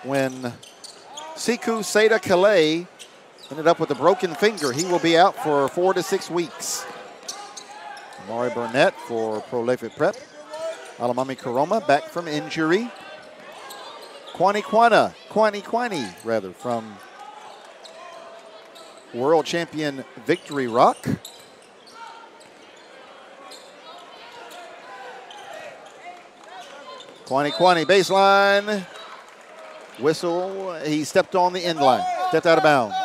when Siku Seda Calais ended up with a broken finger. He will be out for 4 to 6 weeks. Amari Burnett for Prolific Prep. Alamami Karoma back from injury. Kwani from world champion Victory Rock. Kwani baseline. Whistle. He stepped on the end line. Stepped out of bounds.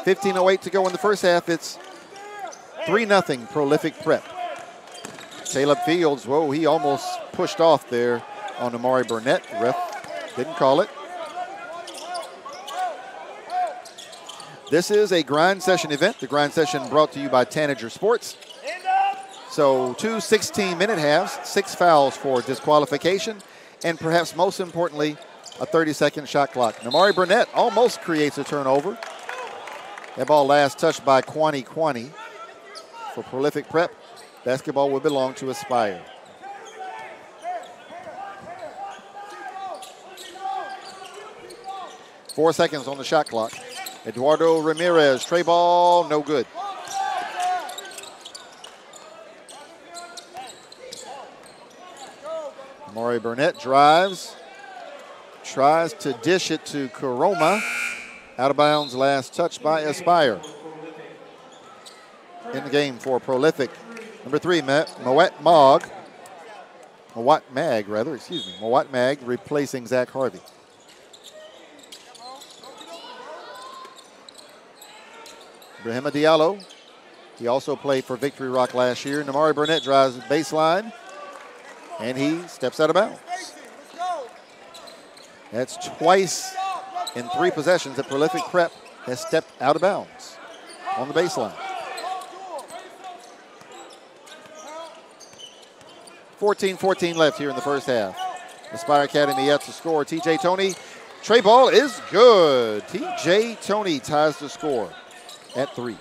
15:08 to go in the first half. It's 3-0 Prolific Prep. Caleb Fields, whoa, he almost pushed off there on Amari Burnett. The ref didn't call it. This is a grind session event. The grind session brought to you by Tanager Sports. So 2 16-minute halves, 6 fouls for disqualification, and perhaps most importantly, a 30-second shot clock. Amari Burnett almost creates a turnover. That ball last touched by Kwani. For Prolific Prep, basketball will belong to Aspire. Four seconds on the shot clock. Eduardo Ramirez, tray ball, no good. Amari Burnett drives, tries to dish it to Karoma. Out of bounds, last touch by Aspire. In the game for Prolific, number 3, Mawat Mag, replacing Zach Harvey. Brahima Diallo, he also played for Victory Rock last year. Amari Burnett drives baseline, and he steps out of bounds. That's twice in 3 possessions that Prolific Prep has stepped out of bounds on the baseline. 14-14 left here in the first half. Aspire Academy yet to score. TJ Tony, tray ball is good. TJ Tony ties the score at 3.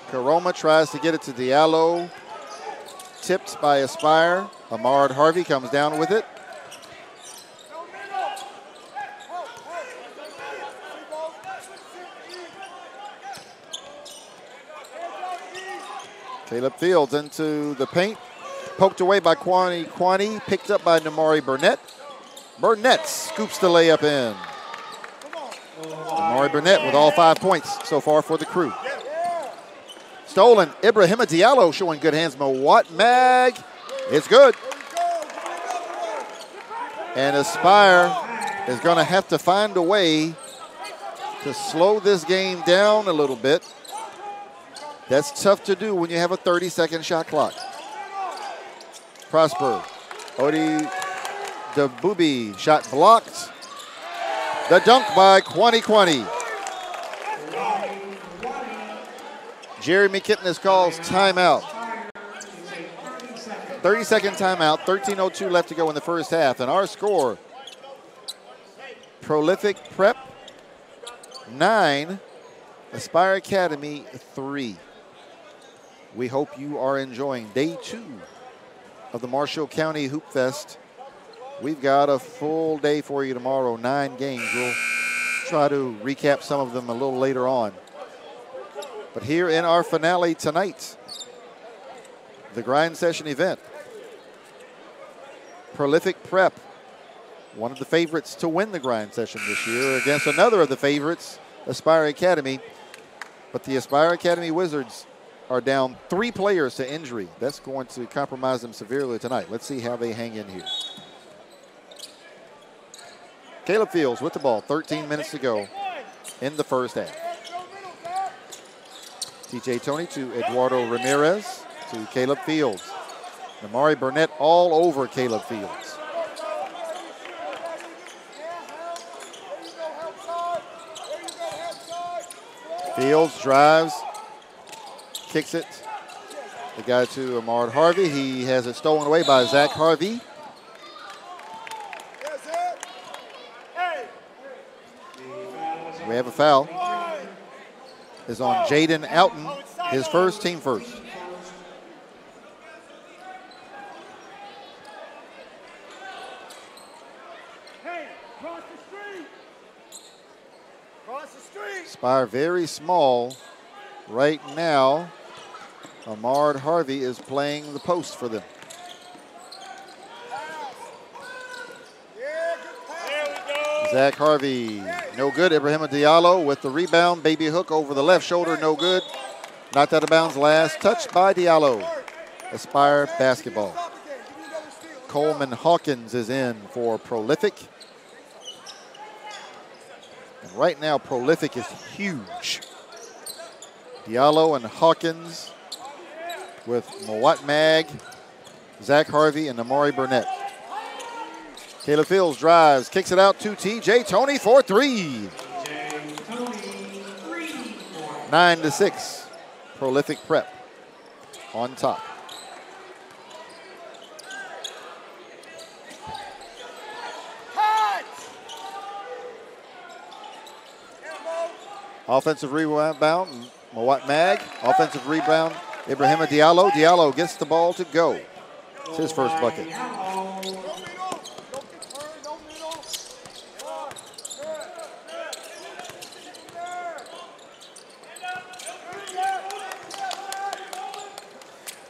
Karoma tries to get it to Diallo. Tipped by Aspire. Ahmad Harvey comes down with it. Caleb Fields into the paint. Poked away by Kwani. Picked up by Amari Burnett. Burnett scoops the layup in. Amari Burnett with all 5 points so far for the crew. Stolen. Ibrahima Diallo showing good hands. Mawat Mag. It's good. And Aspire is going to have to find a way to slow this game down a little bit. That's tough to do when you have a 30-second shot clock. Prosper. Odi Dabubi. Shot blocked. The dunk by Kwani. Jerry McKitness calls timeout. 30-second timeout. 13:02 left to go in the first half. And our score, Prolific Prep 9, Aspire Academy 3. We hope you are enjoying day 2 of the Marshall County Hoopfest. We've got a full day for you tomorrow, 9 games. We'll try to recap some of them a little later on. But here in our finale tonight, the grind session event, Prolific Prep, one of the favorites to win the grind session this year against another of the favorites, Aspire Academy. But the Aspire Academy Wizards are down 3 players to injury. That's going to compromise them severely tonight. Let's see how they hang in here. Caleb Fields with the ball, 13 minutes to go in the first half. TJ Tony to Eduardo Ramirez to Caleb Fields. Amari Burnett all over Caleb Fields. Fields drives, kicks it. The guy to Ahmad Harvey. He has it stolen away by Zach Harvey. We have a foul. Is on Jaden Alton, his first, team first. Spire very small right now. Ahmad Harvey is playing the post for them. Zach Harvey, no good. Ibrahima Diallo with the rebound. Baby hook over the left shoulder, no good. Knocked out of bounds last touch by Diallo. Aspire basketball. Coleman Hawkins is in for Prolific. And right now, Prolific is huge. Diallo and Hawkins with Mawat Mag, Zach Harvey, and Amari Burnett. Caleb Fields drives, kicks it out to TJ Tony for three. 9-6. Prolific Prep on top. Offensive rebound, Mawat Mag. Offensive rebound, Ibrahima Diallo. Diallo gets the ball to go. It's his first bucket.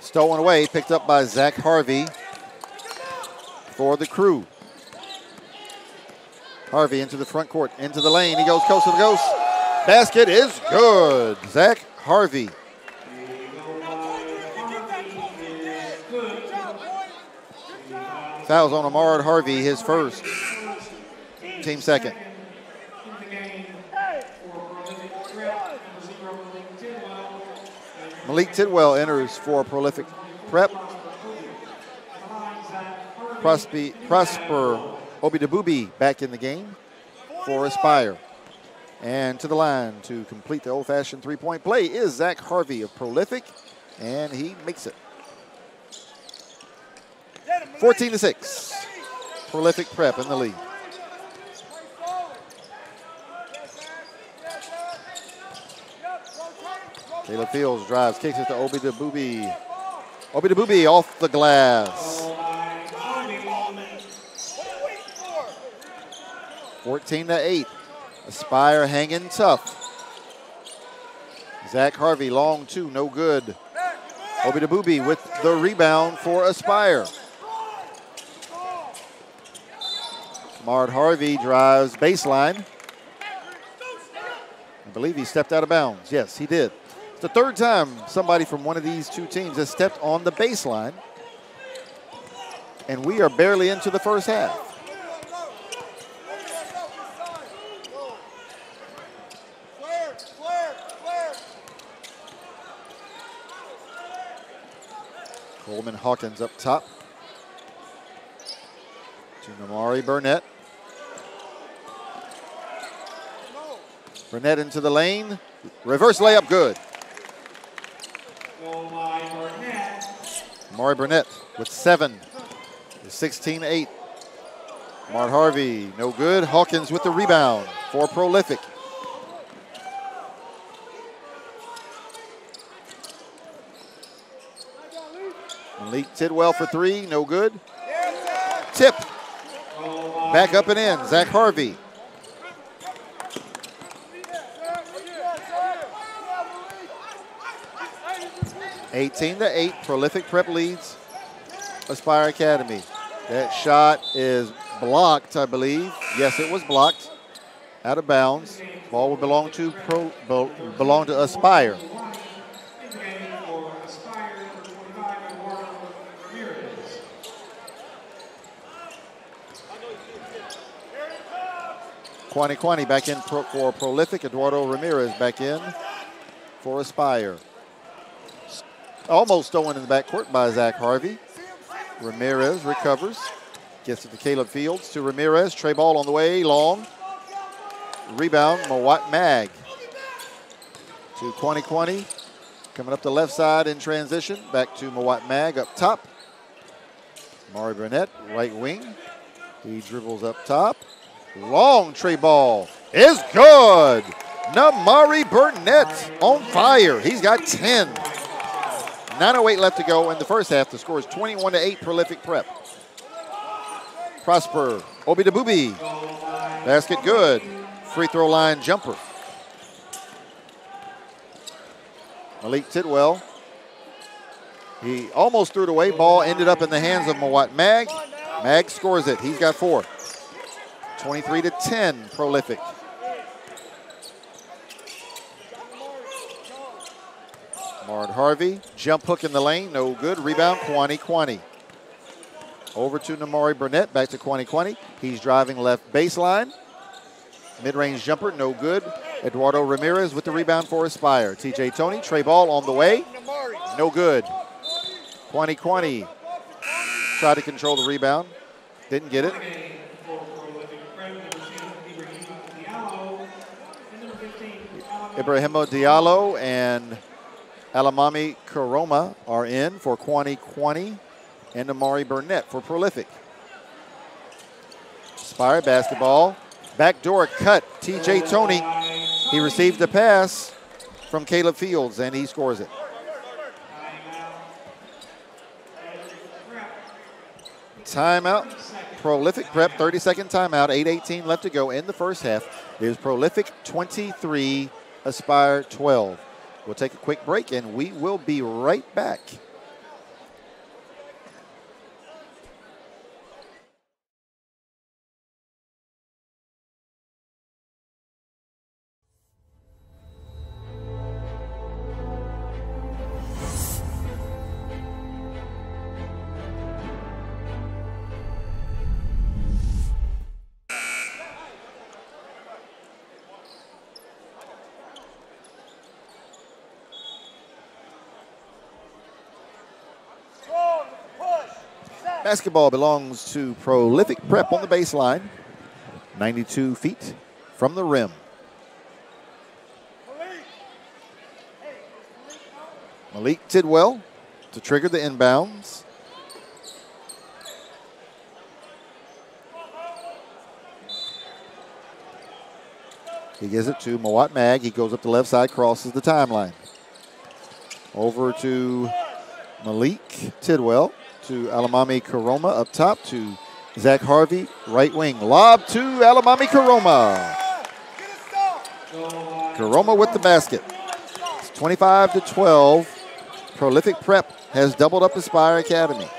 Stolen away, picked up by Zach Harvey for the Crew. Harvey into the front court, into the lane. He goes coast to the coast. Basket is good. Zach Harvey. Fouls on Ahmad Harvey, his first. Team second. Malik Tidwell enters for Prolific Prep. Prosper Obidabubi back in the game for Aspire. And to the line to complete the old-fashioned three-point play is Zach Harvey of Prolific, and he makes it. 14-6. Prolific Prep in the lead. Caleb Fields drives, kicks it to Obidabubi. Obidabubi off the glass. 14-8. Aspire hanging tough. Zach Harvey, long two, no good. Obidabubi with the rebound for Aspire. Ahmad Harvey drives baseline. I believe he stepped out of bounds. Yes, he did. It's the third time somebody from one of these two teams has stepped on the baseline. And we are barely into the first half. Coleman Hawkins up top to Amari Burnett. Burnett into the lane. Reverse layup, good. Amari Burnett with 7. 16-8. Ahmad Harvey, no good. Hawkins with the rebound for Prolific. Malik Tidwell for 3, no good. Tip. Back up and in, Zach Harvey. (18-8). Prolific Prep leads Aspire Academy. That shot is blocked, I believe. Yes, it was blocked. Out of bounds. Ball will belong to Aspire. Kwani back in for Prolific. Eduardo Ramirez back in for Aspire. Almost stolen in the backcourt by Zach Harvey. Ramirez recovers. Gets it to Caleb Fields to Ramirez. Tray ball on the way, long. Rebound, Mawat Mag. To Kwani. Coming up the left side in transition. Back to Mawat Mag up top. Amari Burnett, right wing. He dribbles up top. Long tray ball is good. Namari Burnett on fire. He's got 10. 9:08 left to go in the first half. The score is 21-8 Prolific Prep. Prosper Obidabubi. Basket good. Free throw line jumper. Malik Tidwell. He almost threw it away. Ball ended up in the hands of Mawat Mag. Mag scores it. He's got 4. 23-10, Prolific. Mard Harvey, jump hook in the lane, no good. Rebound, Kwani. Over to Namari Burnett, back to Kwani. He's driving left baseline. Mid-range jumper, no good. Eduardo Ramirez with the rebound for Aspire. TJ Tony, tray ball on the way, no good. Kwani tried to control the rebound, didn't get it. Ibrahimo Diallo and Alamami Karoma are in for Kwani and Amari Burnett for Prolific. Spire basketball. Backdoor cut. TJ Tony. He received the pass from Caleb Fields and he scores it. Timeout. Prolific Prep, 30-second timeout. 8:18 left to go in the first half. It is Prolific 23, Aspire 12. We'll take a quick break and we will be right back. Basketball belongs to Prolific Prep on the baseline. 92 feet from the rim. Malik Tidwell to trigger the inbounds. He gives it to Mawat Mag. He goes up the left side, crosses the timeline. Over to Malik Tidwell. To Alamami Karoma up top to Zach Harvey, right wing. Lob to Alamami Karoma. Karoma with the basket. It's 25-12. Prolific Prep has doubled up Aspire Academy.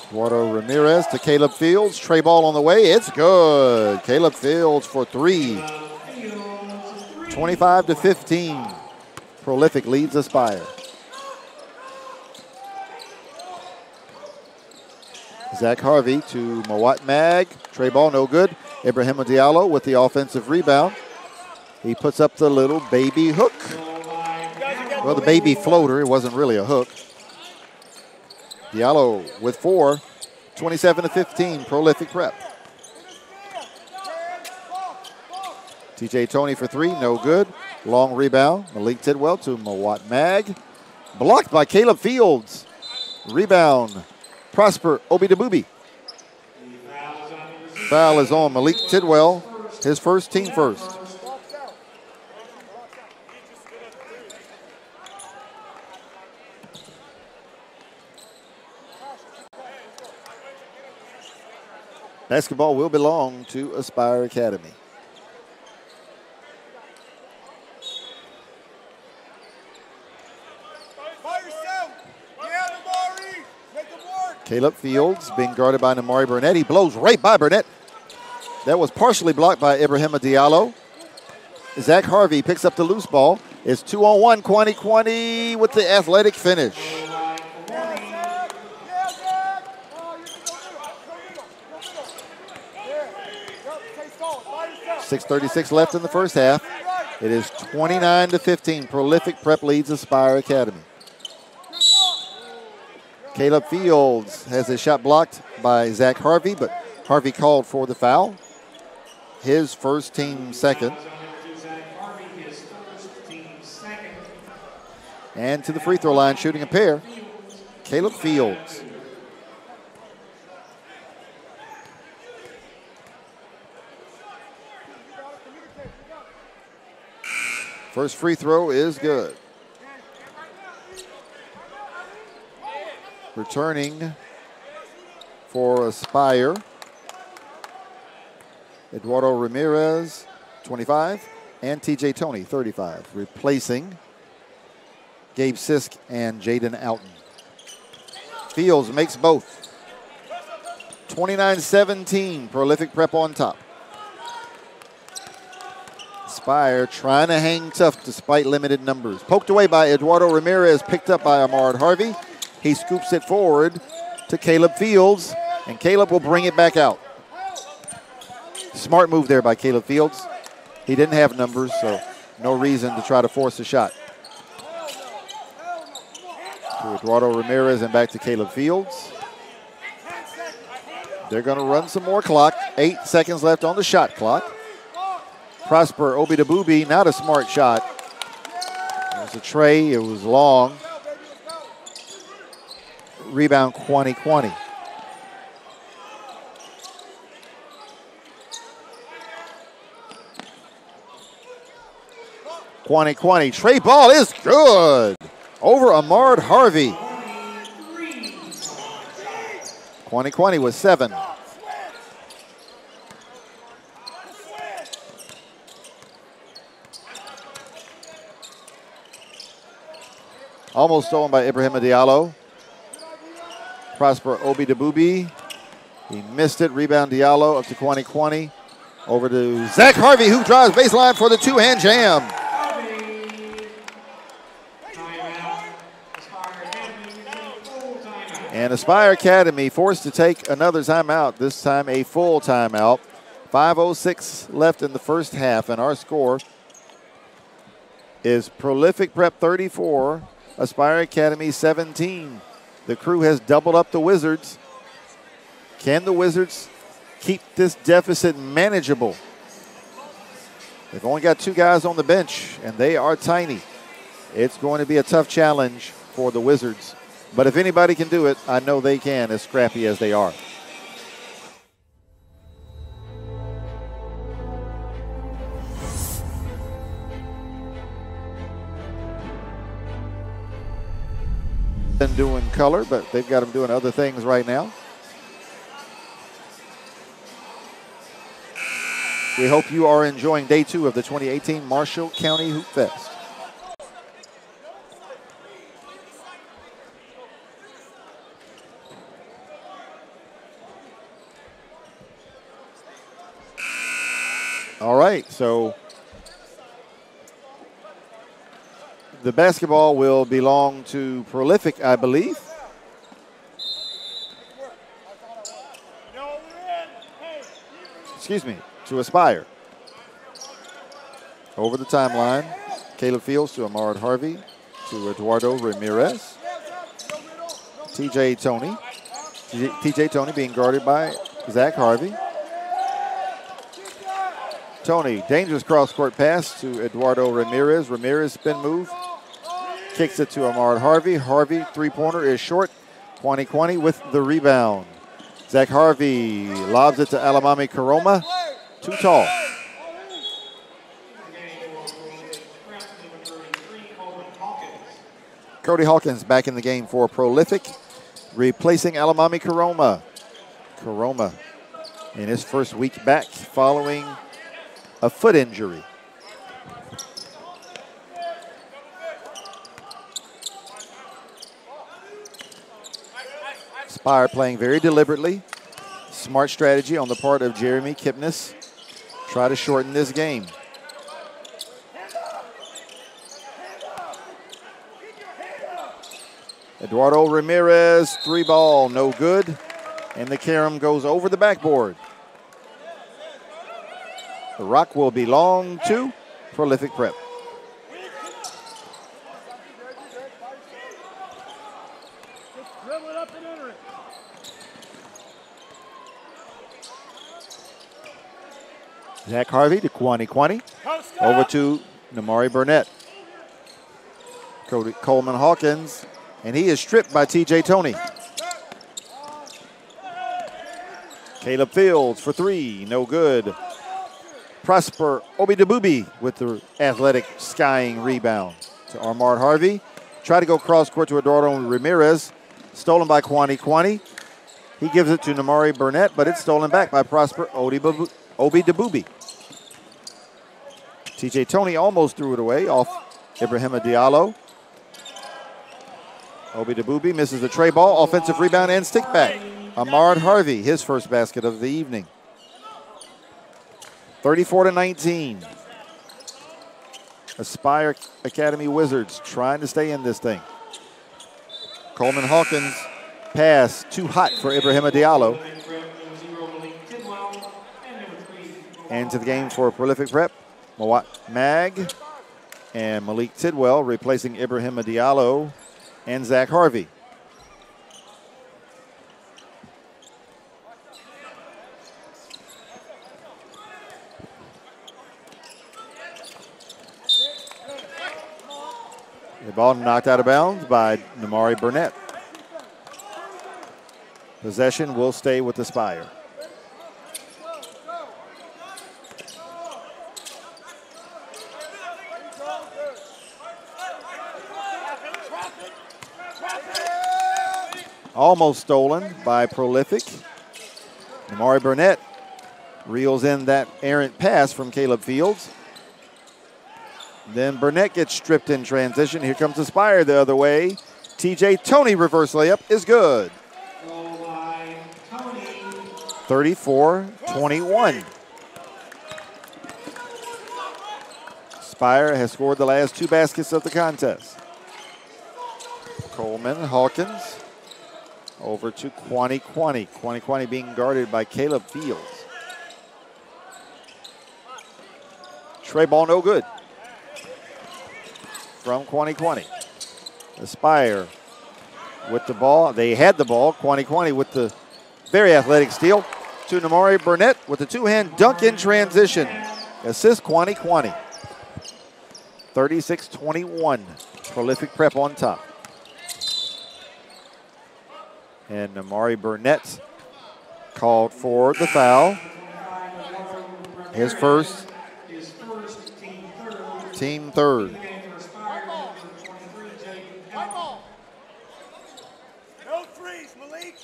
Eduardo Ramirez to Caleb Fields. Tray ball on the way. It's good. Caleb Fields for 3. 25-15. Prolific leads Aspire. Zach Harvey to Mawat Mag. Tray ball no good. Ibrahima Diallo with the offensive rebound. He puts up the little baby hook. Well, the baby floater. It wasn't really a hook. Diallo with 4, 27-15, Prolific Prep. TJ Tony for 3, no good. Long rebound, Malik Tidwell to Mawat Mag. Blocked by Caleb Fields. Rebound, Prosper Obidabubi. Foul is on Malik Tidwell, his first, team first. Basketball will belong to Aspire Academy. Caleb Fields being guarded by Namari Burnett. He blows right by Burnett. That was partially blocked by Ibrahima Diallo. Zach Harvey picks up the loose ball. It's 2-on-1. Kwani with the athletic finish. 6:36 left in the first half. It is 29-15. Prolific Prep leads Aspire Academy. Caleb Fields has his shot blocked by Zach Harvey, but Harvey called for the foul. His first, team second. And to the free throw line, shooting a pair, Caleb Fields. First free throw is good. Returning for Aspire. Eduardo Ramirez, 25, and TJ Tony, 35, replacing Gabe Sisk and Jaden Alton. Fields makes both. 29-17, Prolific Prep on top. Aspire trying to hang tough despite limited numbers. Poked away by Eduardo Ramirez, picked up by Ahmad Harvey. He scoops it forward to Caleb Fields, and Caleb will bring it back out. Smart move there by Caleb Fields. He didn't have numbers, so no reason to try to force a shot. To Eduardo Ramirez and back to Caleb Fields. They're going to run some more clock. 8 seconds left on the shot clock. Prosper Obidabubi, not a smart shot. There's a tray, it was long. Rebound, Kwani. Kwani. Tray ball is good. Over Ahmad Harvey. Kwani with 7. Almost stolen by Ibrahima Diallo. Prosper Obidabubi. He missed it. Rebound Diallo up to Kwani. Over to Zach Harvey, who drives baseline for the two-hand jam. And Aspire Academy forced to take another timeout, this time a full timeout. 5:06 left in the first half, and our score is Prolific Prep 34, Aspire Academy 17. The crew has doubled up the Wizards. Can the Wizards keep this deficit manageable? They've only got 2 guys on the bench, and they are tiny. It's going to be a tough challenge for the Wizards. But if anybody can do it, I know they can, as scrappy as they are. Been doing color, but they've got them doing other things right now. We hope you are enjoying day 2 of the 2018 Marshall County Hoop Fest. All right, so the basketball will belong to Prolific, I believe. Excuse me, to Aspire. Over the timeline, Caleb Fields to Ahmad Harvey, to Eduardo Ramirez. TJ Tony being guarded by Zach Harvey. Tony, dangerous cross-court pass to Eduardo Ramirez. Ramirez spin move. Kicks it to Ahmad Harvey. Harvey, three-pointer is short. Kwani with the rebound. Zach Harvey lobs it to Alamami Karoma. Too tall. Cody Hawkins back in the game for Prolific, replacing Alamami Karoma. Karoma in his first week back following a foot injury. Aspire playing very deliberately. Smart strategy on the part of Jeremy Kipnis. Try to shorten this game. Eduardo Ramirez, 3-ball, no good. And the carom goes over the backboard. The rock will belong to Prolific Prep. Zach Harvey to Kwani. Over to Namari Burnett. Coleman Hawkins, and he is stripped by TJ Tony. Caleb Fields for 3, no good. Prosper Obidabubi with the athletic skying rebound to Ahmad Harvey. Try to go cross court to Eduardo Ramirez. Stolen by Kwani. He gives it to Namari Burnett, but it's stolen back by Prosper Obi Daboubi. TJ Tony almost threw it away off Ibrahima Diallo. Obi Daboubi misses the tray ball, offensive rebound and stick back. Ahmad Harvey, his first basket of the evening. 34-19. Aspire Academy Wizards trying to stay in this thing. Coleman Hawkins pass too hot for Ibrahima Diallo. And to the game for Prolific Prep, Mawat Mag and Malik Tidwell replacing Ibrahima Diallo and Zach Harvey. The ball knocked out of bounds by Namari Burnett. Possession will stay with the Spire. Almost stolen by Prolific. Namari Burnett reels in that errant pass from Caleb Fields. Then Burnett gets stripped in transition. Here comes the Spire the other way. TJ Tony reverse layup is good. 34-21. Spire has scored the last two baskets of the contest. Coleman Hawkins over to Kwani Kwani. Kwani Kwani being guarded by Caleb Fields. Tray ball no good from Kwani Kwani. Aspire with the ball. They had the ball. Kwani Kwani with the very athletic steal to Namari Burnett with the two-hand dunk in transition. Assist Kwani Kwani. 36-21. Prolific Prep on top. And Namari Burnett called for the foul. His first, team third. No threes, Malik.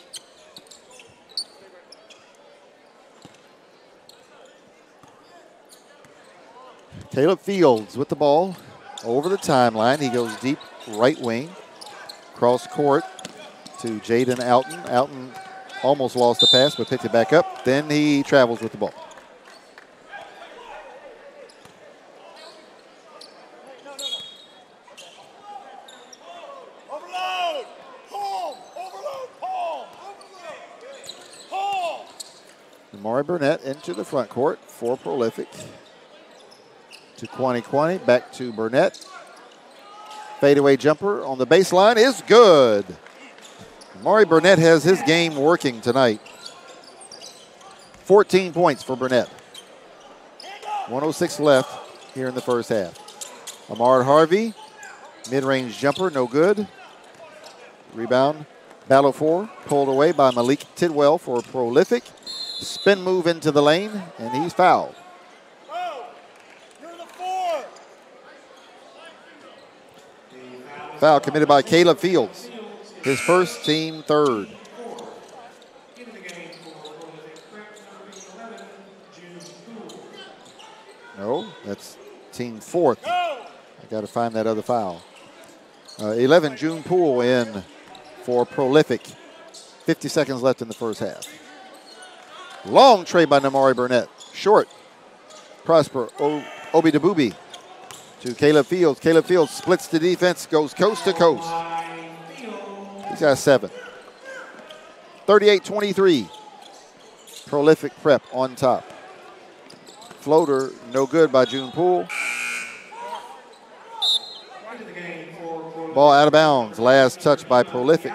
Caleb Fields with the ball over the timeline. He goes deep right wing. Cross court to Jaden Alton. Alton almost lost the pass, but picked it back up. Then he travels with the ball. Overload. Pull. Overload. Pull. Pull. Namari Burnett into the front court for Prolific. To Kwani Kwani, back to Burnett. Fadeaway jumper on the baseline is good. Namari Burnett has his game working tonight. 14 points for Burnett. 1:06 left here in the first half. Ahmad Harvey, mid-range jumper, no good. Rebound, battle for, pulled away by Malik Tidwell for Prolific. Spin move into the lane, and he's fouled. Foul committed by Caleb Fields. His first, team third. No, that's team fourth. I got to find that other foul. 11, June Poole in for Prolific. 50 seconds left in the first half. Long tray by Namari Burnett. Short. Prosper Obi Daboubi to Caleb Fields. Caleb Fields splits the defense, goes coast to coast. He's got 7. 38-23. Prolific Prep on top. Floater, no good by June Poole. Ball out of bounds. Last touch by Prolific.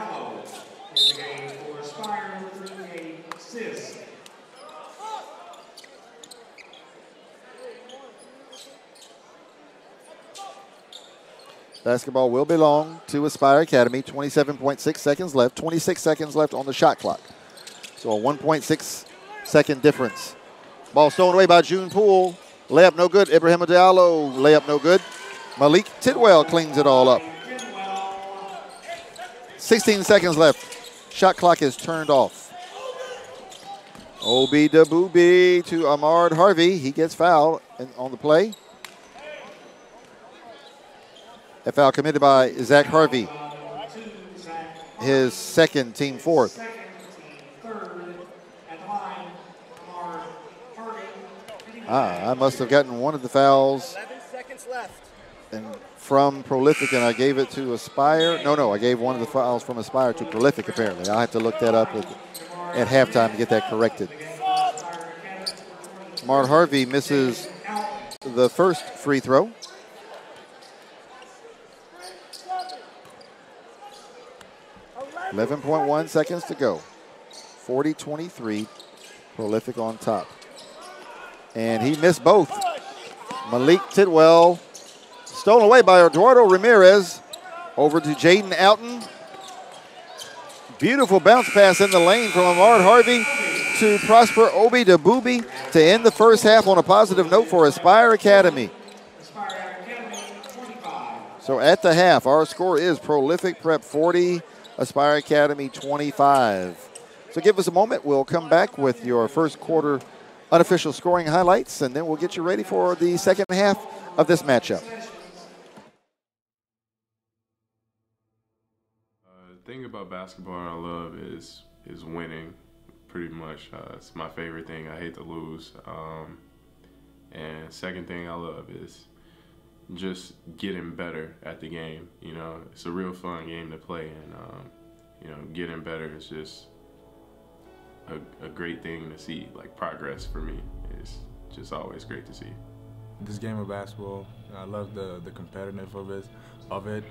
Basketball will belong to Aspire Academy. 27.6 seconds left. 26 seconds left on the shot clock. So a 1.6-second difference. Ball stolen away by June Poole. Layup no good. Ibrahima Diallo, layup no good. Malik Tidwell cleans it all up. 16 seconds left. Shot clock is turned off. Obi Dabooby to Ahmad Harvey. He gets fouled on the play. A foul committed by Zach Harvey. His second, team fourth. I must have gotten one of the fouls 11 seconds left. and from Prolific, and I gave it to Aspire. No, I gave one of the fouls from Aspire to Prolific, apparently. I'll have to look that up at halftime to get that corrected. Ahmad Harvey misses the first free throw. .1 seconds to go. 40-23, Prolific on top. And he missed both. Malik Tidwell, stolen away by Eduardo Ramirez. Over to Jaden Alton. Beautiful bounce pass in the lane from Ahmad Harvey to Prosper Obi Dabooby to end the first half on a positive note for Aspire Academy. So at the half, our score is Prolific Prep 40, Aspire Academy 25. So give us a moment. We'll come back with your first quarter unofficial scoring highlights, and then we'll get you ready for the second half of this matchup. The thing about basketball I love is winning, pretty much. It's my favorite thing. I hate to lose. And second thing I love is just getting better at the game. You know, it's a real fun game to play, and you know, getting better is just a great thing to see. Like, progress for me is just always great to see. This game of basketball, I love the competitiveness of it,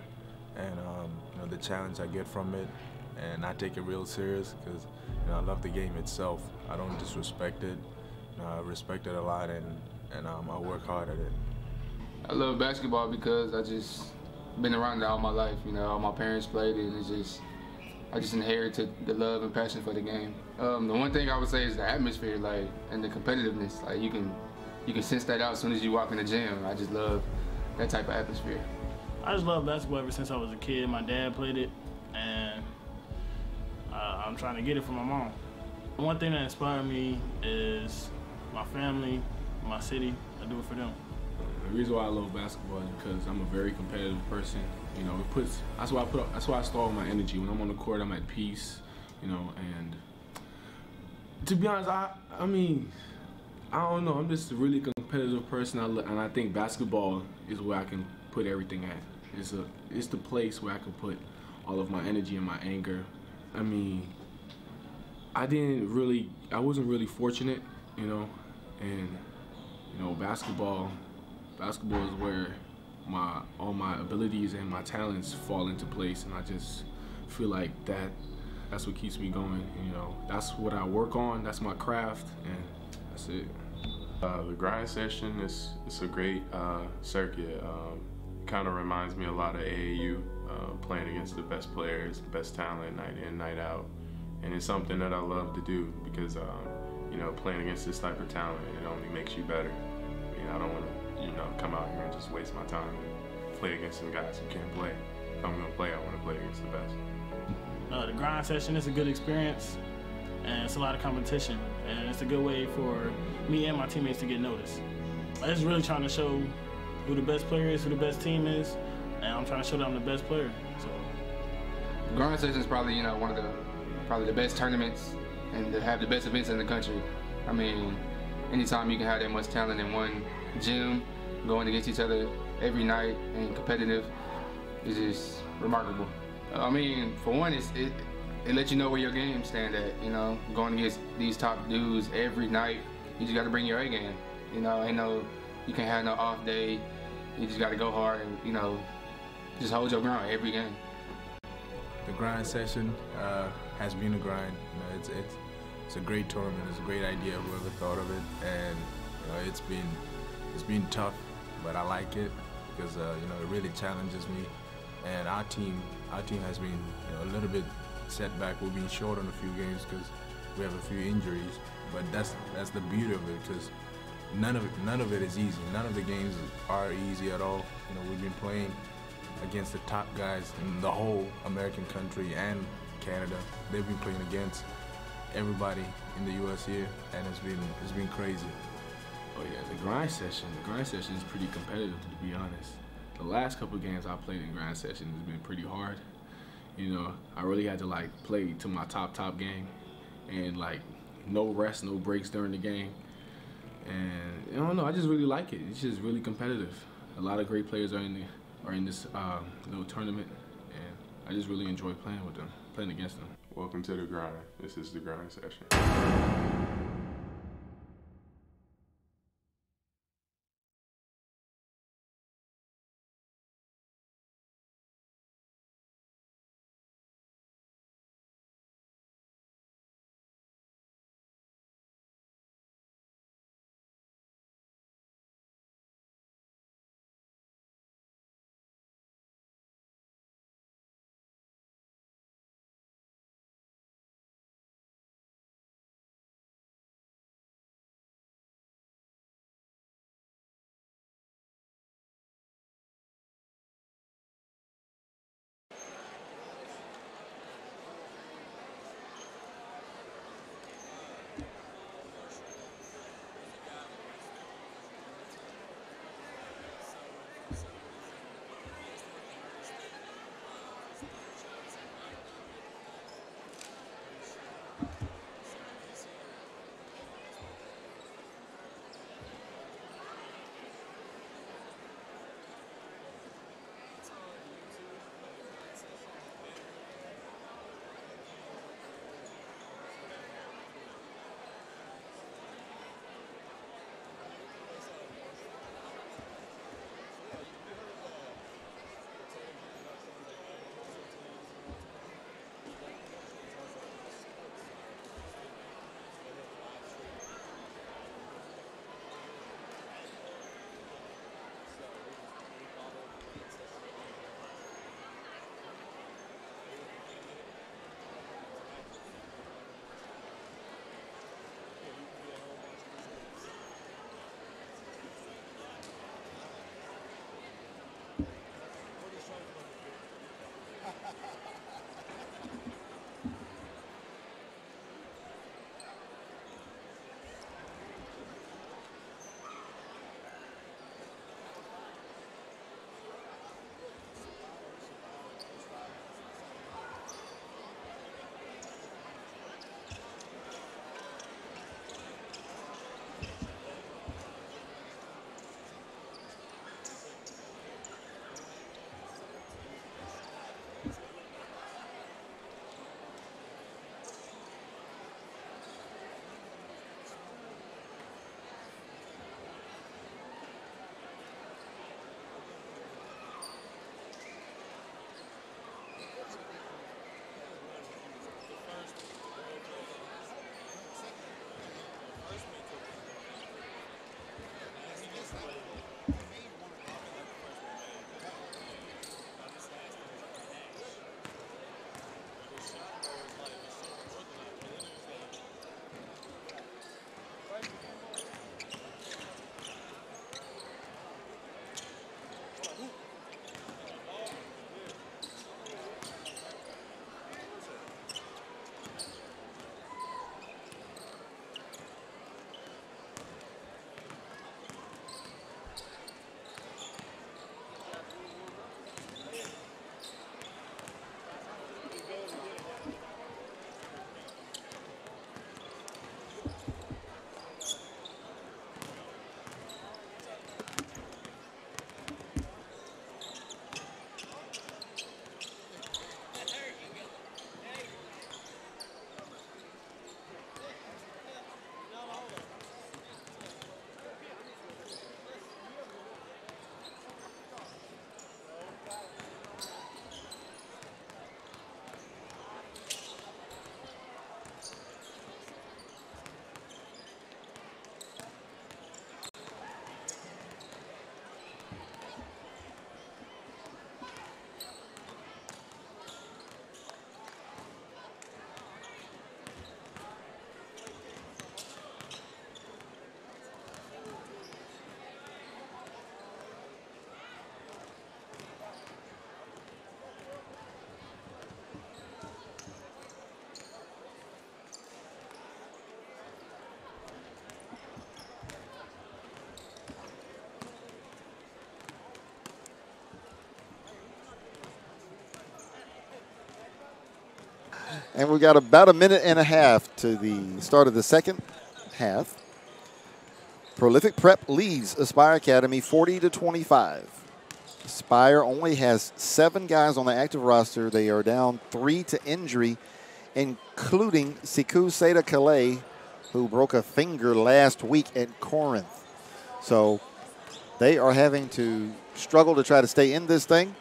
and you know, the challenge I get from it, and I take it real serious because, you know, I love the game itself. I don't disrespect it. You know, I respect it a lot, and I work hard at it. I love basketball because I just been around it all my life. You know, all my parents played it, and I just inherited the love and passion for the game. The one thing I would say is the atmosphere, like, and the competitiveness. Like, you can sense that out as soon as you walk in the gym. I just love that type of atmosphere. I just love basketball ever since I was a kid. My dad played it, and I'm trying to get it from my mom. One thing that inspired me is my family, my city. I do it for them. The reason why I love basketball is because I'm a very competitive person. You know, that's why I store my energy. When I'm on the court, I'm at peace. You know, and to be honest, I mean, I don't know. I'm just a really competitive person, and I think basketball is where I can put everything at. It's the place where I can put all of my energy and my anger. I mean, I wasn't really fortunate, you know, and you know, basketball is where all my abilities and my talents fall into place, and I just feel like that's what keeps me going. You know, that's what I work on. That's my craft, and that's it. The grind session is a great circuit. Kind of reminds me a lot of AAU, playing against the best players, the best talent, night in, night out, and it's something that I love to do because you know, playing against this type of talent, it only makes you better. You know, I don't want to, you know, come out here and just waste my time and play against some guys who can't play. If I'm gonna play, I want to play against the best. The grind session is a good experience, and it's a lot of competition, and it's a good way for me and my teammates to get noticed. I'm just really trying to show who the best player is, who the best team is, and I'm trying to show that I'm the best player. So, grind session is probably, you know, one of the best tournaments and to have the best events in the country. I mean, anytime you can have that much talent in one gym, going against each other every night and competitive, is just remarkable. I mean, for one, it lets you know where your game stand at. You know, going against these top dudes every night, you just got to bring your A game. You know, you can't have no off day. You just got to go hard and, you know, just hold your ground every game. The grind session has been a grind. You know, it's a great tournament. It's a great idea. Whoever thought of it, and you know, it's been tough, but I like it because you know, it really challenges me. And our team has been, you know, a little bit set back. We've been short on a few games because we have a few injuries. But that's the beauty of it, because none of it is easy. None of the games are easy at all. You know, we've been playing against the top guys in the whole American country and Canada. They've been playing against, everybody in the U.S. here, and it's been crazy. Oh yeah, the grind session is pretty competitive, to be honest. The last couple of games I played in grind session has been pretty hard. You know, I really had to like play to my top game, and like no rest, no breaks during the game. And I don't know, I just really like it. It's just really competitive. A lot of great players are in this little tournament, and I just really enjoy playing with them, playing against them. Welcome to the grind. This is the grind session. And we've got about a minute and a half to the start of the second half. Prolific Prep leads Aspire Academy 40-25. Aspire only has 7 guys on the active roster. They are down 3 to injury, including Siku Seda Calais, who broke a finger last week at Corinth. So they are having to struggle to try to stay in this thing.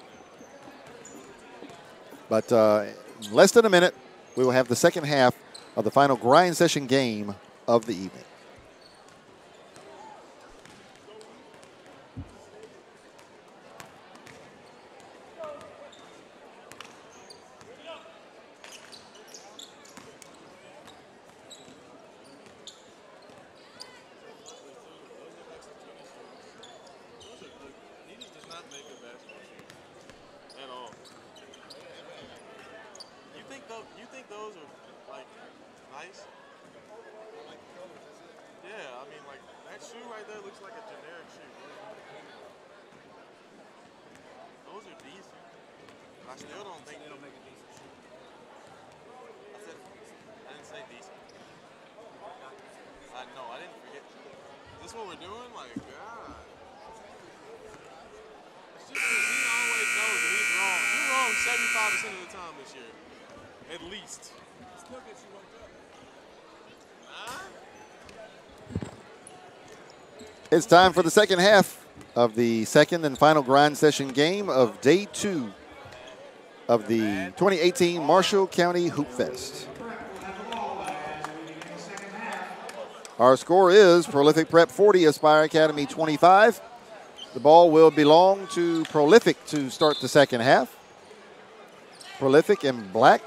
But in less than a minute, we will have the second half of the final grind session game of the evening. You think those are like nice? Yeah, I mean like that shoe right there looks like a generic shoe. Those are decent. But I still don't think they'll make a decent shoe. I didn't say decent. I know, I didn't forget. Is this what we're doing? Like, God. It's just because he always knows that he's wrong. You're wrong 75% of the time this year. At least. It's time for the second half of the second and final grind session game of day 2 of the 2018 Marshall County Hoopfest. Our score is Prolific Prep 40, Aspire Academy 25. The ball will belong to Prolific to start the second half. Prolific in black,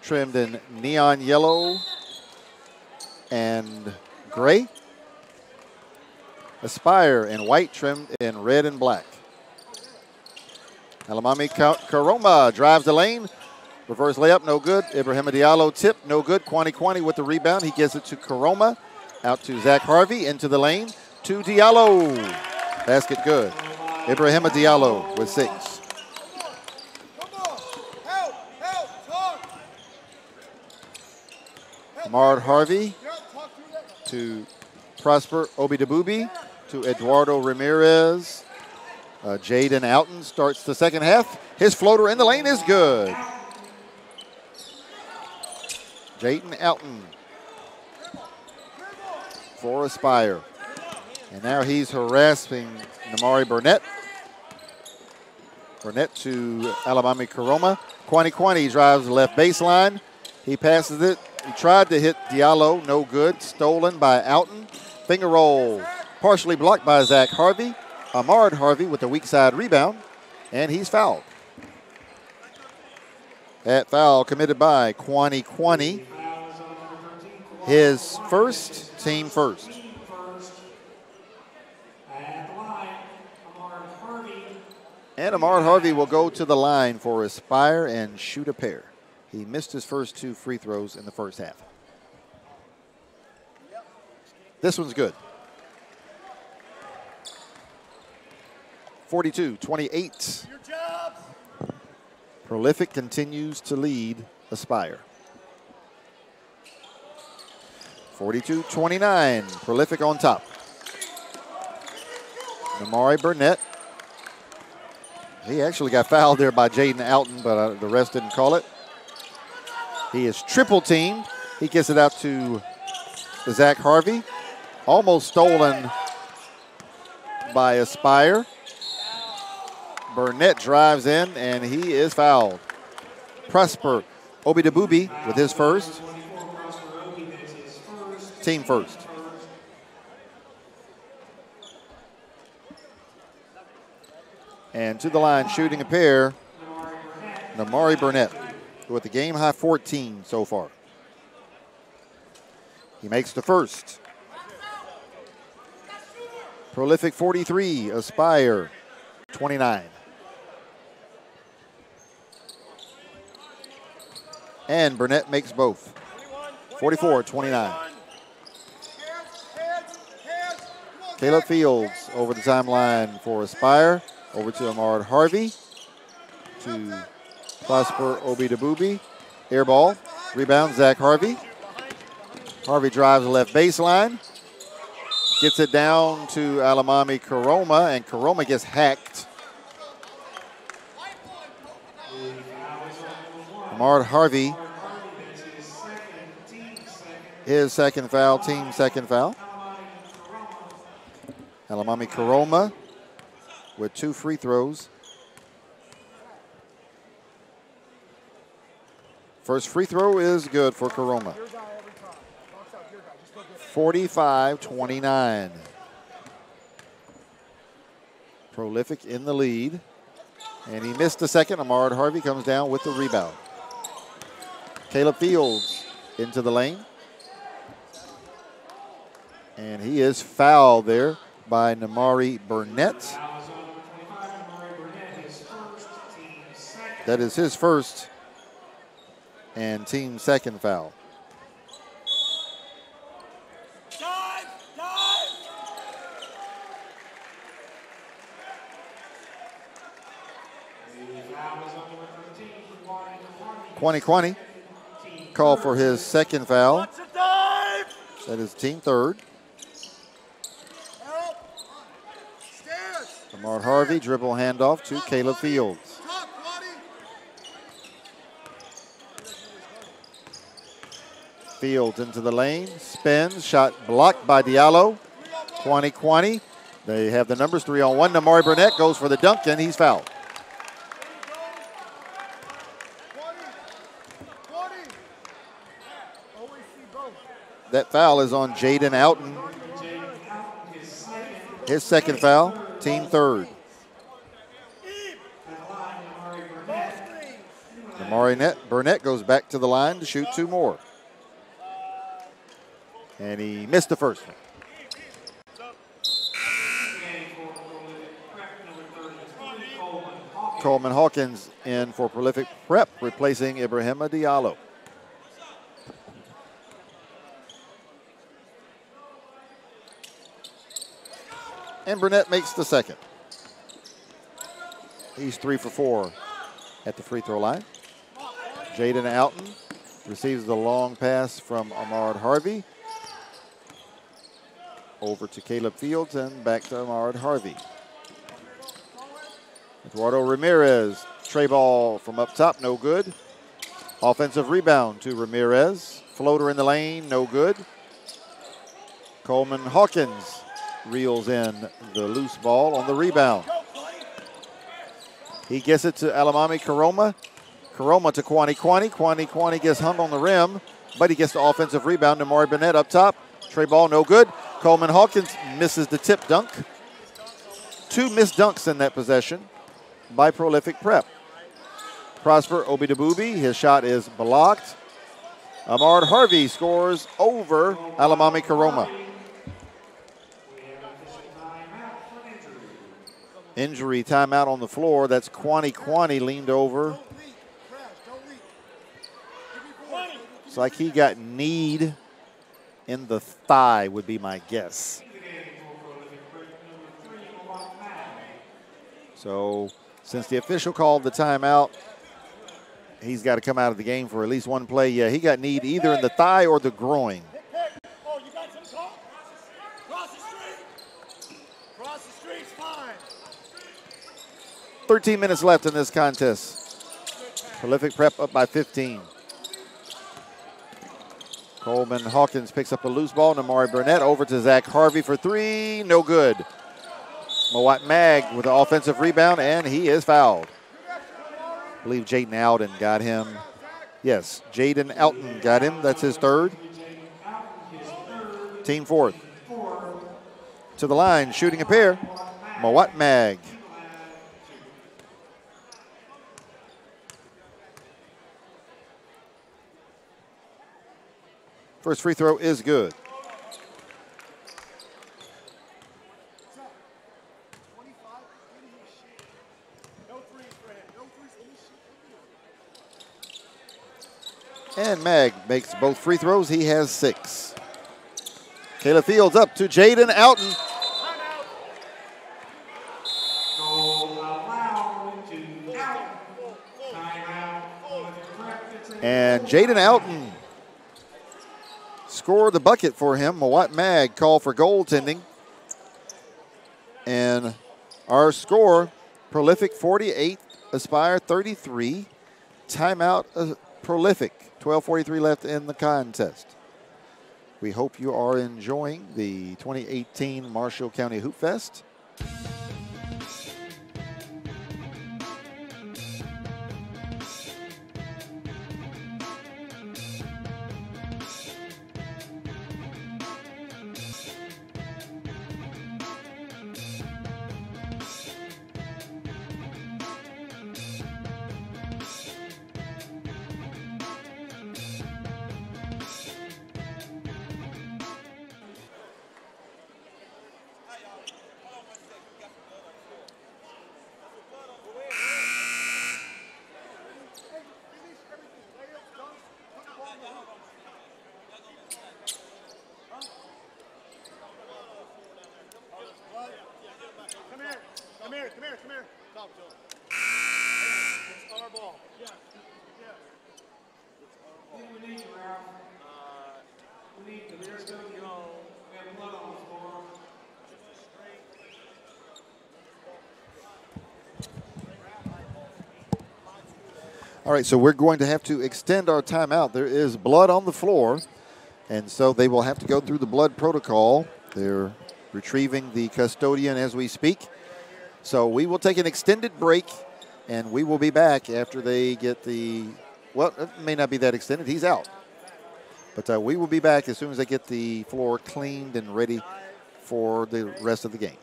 trimmed in neon yellow and gray. Aspire in white, trimmed in red and black. Alamami Karoma drives the lane. Reverse layup, no good. Ibrahim Diallo tip, no good. Kwani with the rebound. He gives it to Karoma. Out to Zach Harvey, into the lane. To Diallo. Basket good. Ibrahim Diallo with 6. Mard Harvey to Prosper Obidabubi, to Eduardo Ramirez. Jaden Alton starts the second half. His floater in the lane is good. Jaden Alton for Aspire. And now he's harassing Namari Burnett. Burnett to Alamami Karoma. Kwani drives the left baseline. He passes it. He tried to hit Diallo, no good. Stolen by Alton. Finger roll, partially blocked by Zach Harvey. Ahmad Harvey with the weak side rebound, and he's fouled. That foul committed by Kwani. His first, team first. And Ahmad Harvey will go to the line for Aspire and shoot a pair. He missed his first 2 free throws in the first half. This one's good. 42-28. Prolific continues to lead Aspire. 42-29. Prolific on top. Namari Burnett. He actually got fouled there by Jaden Alton, but the rest didn't call it. He is triple teamed. He gets it out to Zach Harvey. Almost stolen by Aspire. Burnett drives in, and he is fouled. Prosper Obidabubi with his first. Team first. And to the line, shooting a pair, Namari Burnett with the game-high 14 so far. He makes the first. Prolific 43, Aspire 29. And Burnett makes both. 44-29. Caleb Fields over the timeline for Aspire. Over to Ahmad Harvey. To Prosper Obidabubi. Air ball. Rebound, Zach Harvey. Harvey drives the left baseline. Gets it down to Alamami Karoma, and Karoma gets hacked. Ahmad Harvey, his second foul, team second foul. Alamami Karoma with 2 free throws. First free throw is good for Karoma. 45-29. Prolific in the lead. And he missed the second. Ahmad Harvey comes down with the rebound. Caleb Fields into the lane. And he is fouled there by Namari Burnett. That is his first and team second foul. Dive! Dive! 2020. Call for his second foul. Watch the dive! That is team third. Help! Stairs! Ahmad Harvey dribble handoff to Caleb Fields. Top, buddy! Fields into the lane, spins, shot blocked by Diallo. 20-20. They have the numbers 3-on-1. Namari Burnett goes for the dunk, and he's fouled. 20! Always see both. That foul is on Jaden Outen. His second foul, team third. Namari Burnett goes back to the line to shoot 2 more. And he missed the first one. Coleman Hawkins in for Prolific Prep, replacing Ibrahima Diallo. And Burnett makes the second. He's 3 for 4 at the free throw line. Jaden Outen receives the long pass from Ahmad Harvey. Over to Caleb Fields and back to Ahmad Harvey. Eduardo Ramirez, tray ball from up top, no good. Offensive rebound to Ramirez. Floater in the lane, no good. Coleman Hawkins reels in the loose ball on the rebound. He gets it to Alamami Karoma. Karoma to Kwani. Kwani gets hung on the rim, but he gets the offensive rebound to Maury Burnett up top. Tray ball, no good. Coleman Hawkins misses the tip dunk. 2 missed dunks in that possession by Prolific Prep. Prosper Obidabubi, his shot is blocked. Ahmad Harvey scores over Alamami Karoma. Injury timeout on the floor. That's Kwani leaned over. It's like he got kneed in the thigh would be my guess. So since the official called the timeout, he's got to come out of the game for at least one play. Yeah, he got kneed either in the thigh or the groin. Oh, you got some talk? Cross the street. Cross the street's fine. 13 minutes left in this contest. Prolific Prep up by 15. Coleman Hawkins picks up a loose ball. Namari Burnett over to Zach Harvey for 3. No good. Mawat Mag with the offensive rebound, and he is fouled. I believe Jaden Outen got him. Yes, Jaden Outen got him. That's his third. Team fourth. To the line, shooting a pair. Mawat Mag. First free throw is good. And Mag makes both free throws. He has 6. Caleb Fields up to Jaden Outen. And Jaden Alton scored the bucket for him. Mawat Mag called for goaltending. And our score, Prolific 48, Aspire 33. Timeout, Prolific. 12:43 left in the contest. We hope you are enjoying the 2018 Marshall County Hoop Fest. Come here. Talk to him. It's our ball. Yeah. We need to, Ralph. We need to let go. We have blood on the floor. All right, so we're going to have to extend our timeout. There is blood on the floor, and so they will have to go through the blood protocol. They're retrieving the custodian as we speak. So we will take an extended break, and we will be back after they get the, well, it may not be that extended. He's out. But we will be back as soon as they get the floor cleaned and ready for the rest of the game.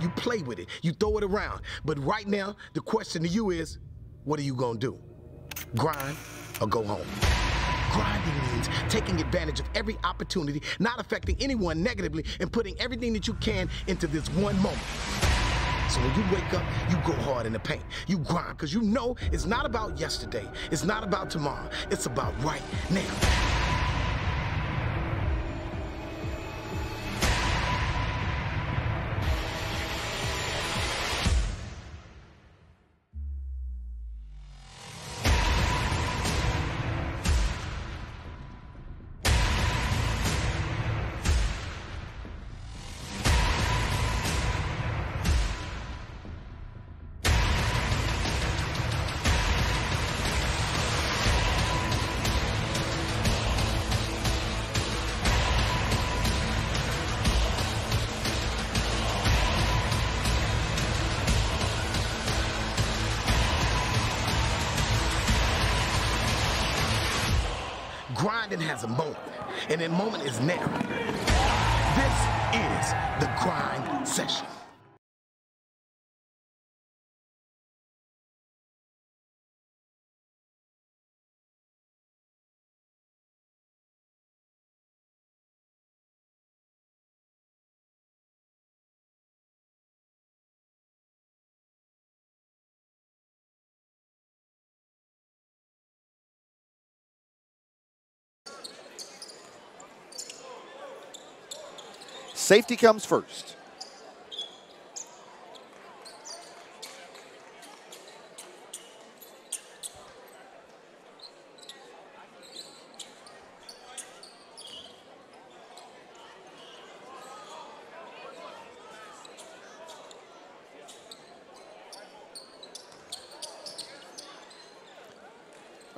You play with it, you throw it around. But right now, the question to you is, what are you gonna do? Grind or go home? Grinding means taking advantage of every opportunity, not affecting anyone negatively, and putting everything that you can into this one moment. So when you wake up, you go hard in the paint. You grind, because you know it's not about yesterday. It's not about tomorrow. It's about right now. Grinding has a moment, and that moment is now. This is the grind session. Safety comes first.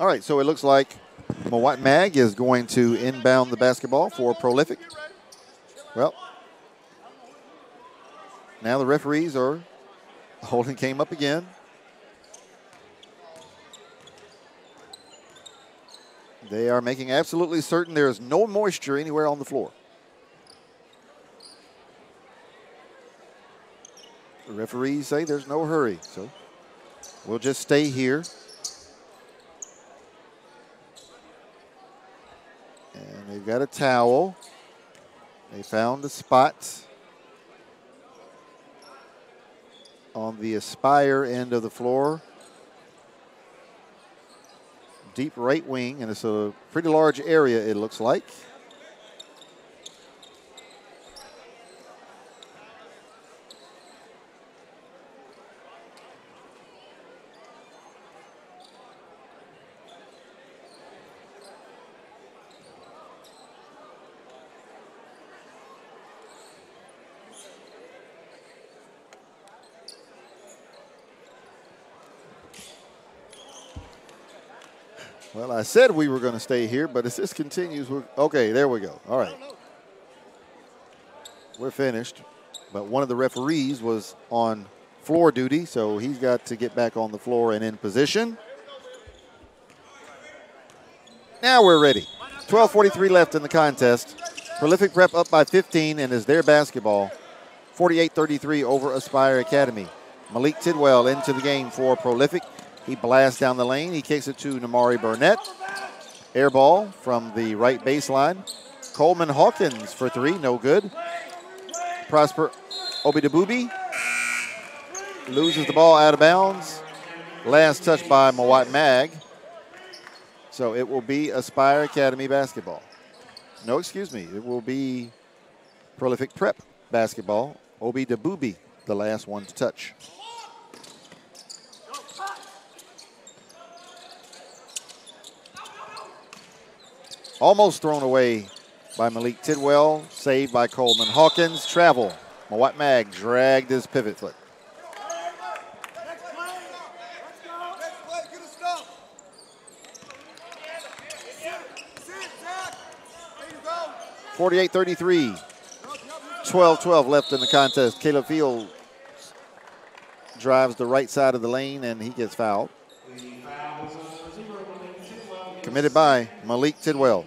All right, so it looks like Mawat Mag is going to inbound the basketball for Prolific. Well, now the referees are, holding came up again. They are making absolutely certain there is no moisture anywhere on the floor. The referees say there's no hurry, so we'll just stay here. And they've got a towel. They found a spot on the Aspire end of the floor. Deep right wing, and it's a pretty large area, it looks like. Well, I said we were going to stay here, but as this continues, okay, there we go. All right. We're finished. But one of the referees was on floor duty, so he's got to get back on the floor and in position. Now we're ready. 12:43 left in the contest. Prolific Prep up by 15, and is their basketball. 48-33 over Aspire Academy. Malik Tidwell into the game for Prolific. He blasts down the lane. He kicks it to Namari Burnett. Air ball from the right baseline. Coleman Hawkins for three, no good. Prosper Obidabubi loses the ball out of bounds. Last touch by Mawat Mag. So it will be Aspire Academy basketball. No, excuse me. It will be Prolific Prep basketball. Obidabubi, the last one to touch. Almost thrown away by Malik Tidwell, saved by Coleman Hawkins. Travel. Mawat Mag dragged his pivot foot. Next play, 48-33. 12-12 left in the contest. Caleb Field drives the right side of the lane, and he gets fouled. Committed by Malik Tidwell.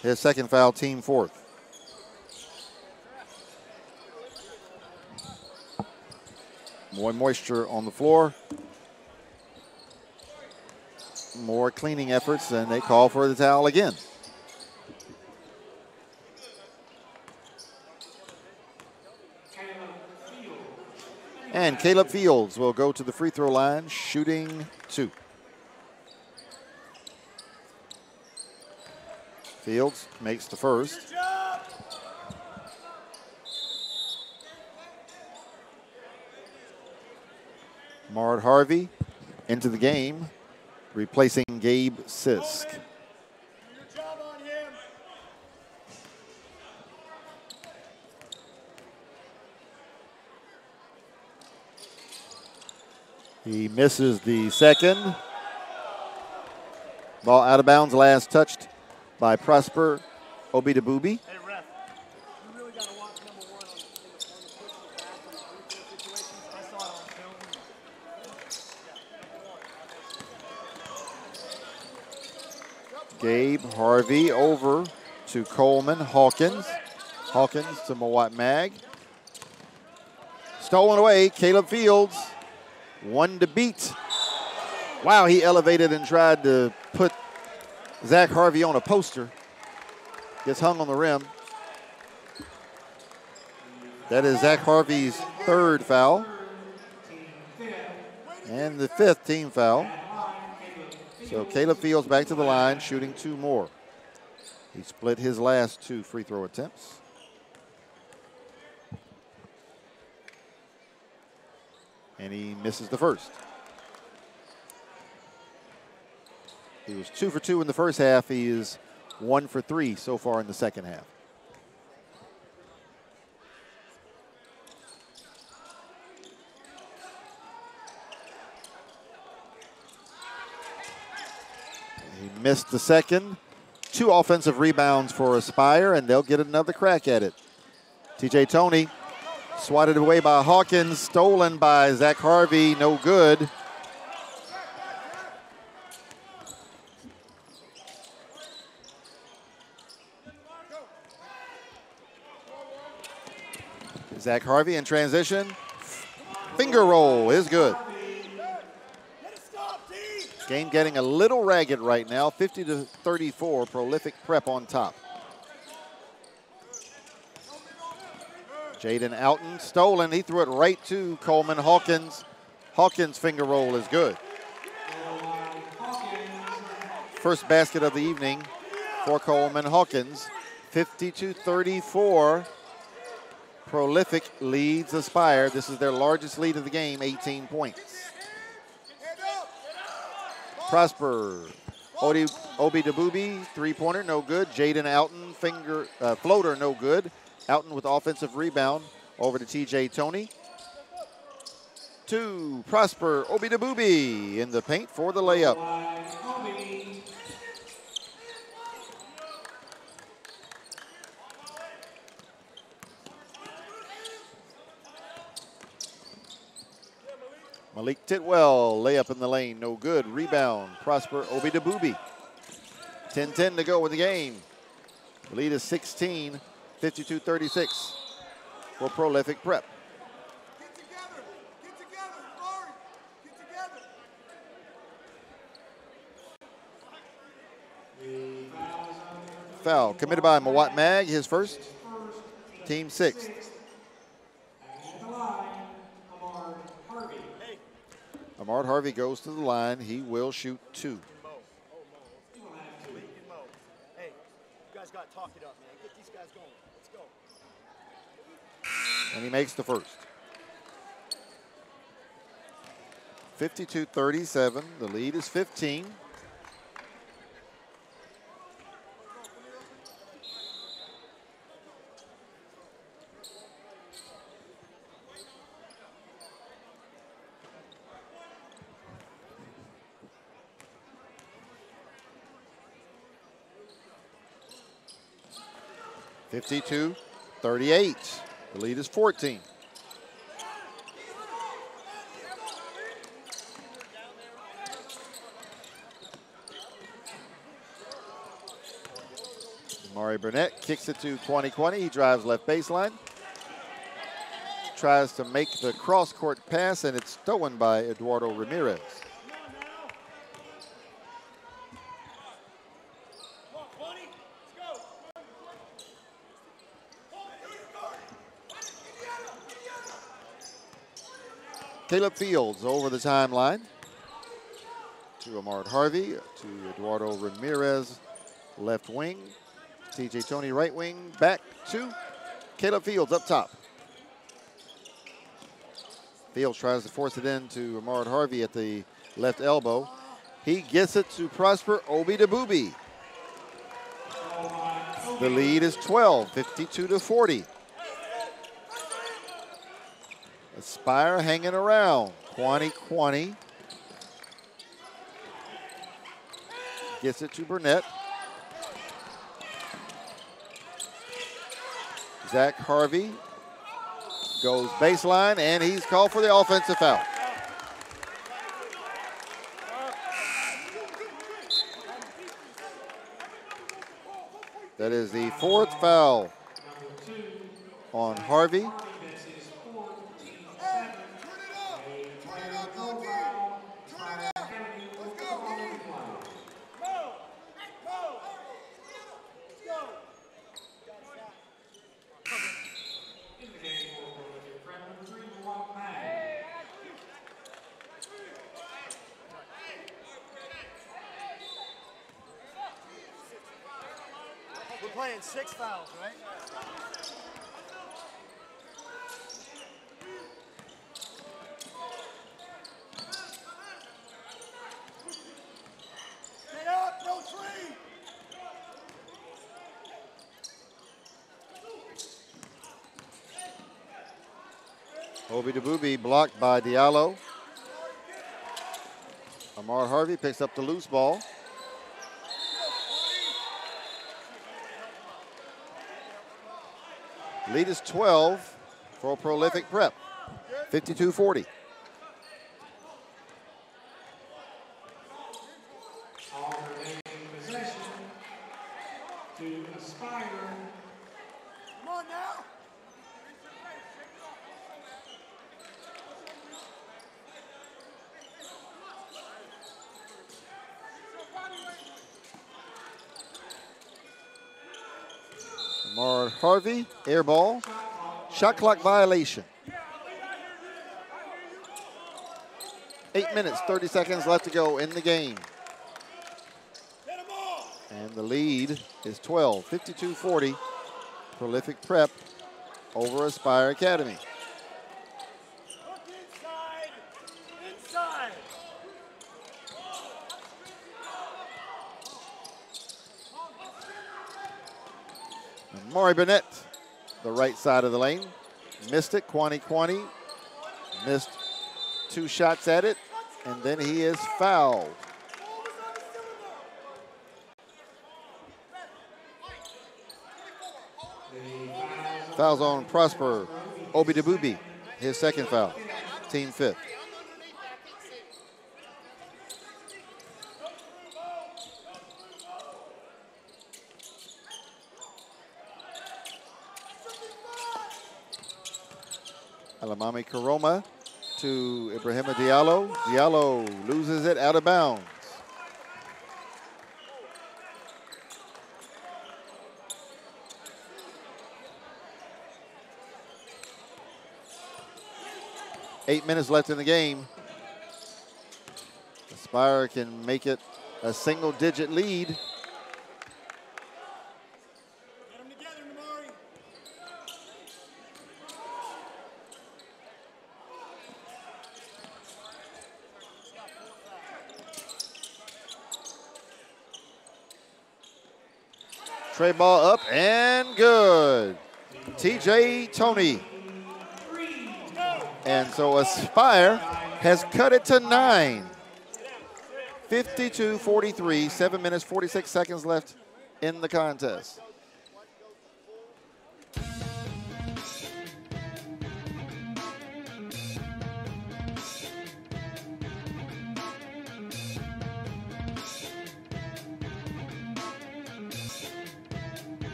His second foul, team fourth. More moisture on the floor. More cleaning efforts, and they call for the towel again. And Caleb Fields will go to the free throw line, shooting two. Fields makes the first. Mard Harvey into the game, replacing Gabe Sisk. He misses the second. Ball out of bounds, last touched by Prosper Obidabubi. Hey, ref, you really got to watch number one on the push situations. I saw it on film. Gabe Harvey over to Coleman Hawkins. Hawkins to Mawat Mag. Stolen away, Caleb Fields. One to beat. Wow, he elevated and tried to put Zach Harvey on a poster. Gets hung on the rim. That is Zach Harvey's third foul. And the fifth team foul. So Caleb Fields back to the line, shooting two more. He split his last two free throw attempts. And he misses the first. He was 2 for 2 in the first half. He is 1 for 3 so far in the second half. He missed the second. 2 offensive rebounds for Aspire, and they'll get another crack at it. TJ Toney swatted away by Hawkins, stolen by Zach Harvey, no good. Zach Harvey in transition. Finger roll is good. Game getting a little ragged right now, 50-34, prolific prep on top. Jaden Alton stolen, he threw it right to Coleman Hawkins. Hawkins' finger roll is good. First basket of the evening for Coleman Hawkins, 52-34. Prolific leads Aspire. This is their largest lead of the game, 18 points. Prosper, Obi DeBooby, three-pointer, no good. Jaden Alton, floater, no good. Alton with offensive rebound over to TJ Toney. 2, Prosper, Obi DeBooby in the paint for the layup. Malik Titwell, layup in the lane, no good. Rebound, Prosper Obi DeBooby. 10-10 to go with the game. The lead is 16, 52-36 for Prolific Prep. Get together, Laurie. Get together. Foul committed by Mawat Mag, his first, team 6th. Amard Harvey goes to the line. He will shoot 2. Hey, you guys got to talk it up, man. Get these guys going. Let's go. And he makes the first. 52-37. The lead is 15. (52-38). The lead is 14. Amari Burnett kicks it to 2020. He drives left baseline. Tries to make the cross-court pass, and it's stolen by Eduardo Ramirez. Caleb Fields over the timeline to Amard Harvey, to Eduardo Ramirez, left wing. TJ Toney, right wing, back to Caleb Fields up top. Fields tries to force it in to Amard Harvey at the left elbow. He gets it to Prosper Obi DeBooby. The lead is 12, 52-40. Aspire hanging around. 20-20. Gets it to Burnett. Zach Harvey goes baseline, and he's called for the offensive foul. That is the 4th foul on Harvey. We're playing 6 fouls, right? Stay up, no tree! Obi DeBooby blocked by Diallo. Amar Harvey picks up the loose ball. Lead is 12 for Prolific Prep, 52-40. Possession to Aspire. Come on now. Amard Harvey, air ball. Shot clock violation. 8 minutes, 30 seconds left to go in the game. And the lead is 12, 52-40. Prolific Prep over Aspire Academy. Look inside. Inside. Maury Burnett, the right side of the lane. Missed it, Kwani missed 2 shots at it, and then he is fouled. Fouls on Prosper Obidibubi, his second foul, team 5th. Alamami Karoma to Ibrahima Diallo. Diallo loses it out of bounds. Eight minutes left in the game. Aspire can make it a single-digit lead. Tray ball up and good. TJ Tony. And so Aspire has cut it to 9. 52-43, 7 minutes, 46 seconds left in the contest.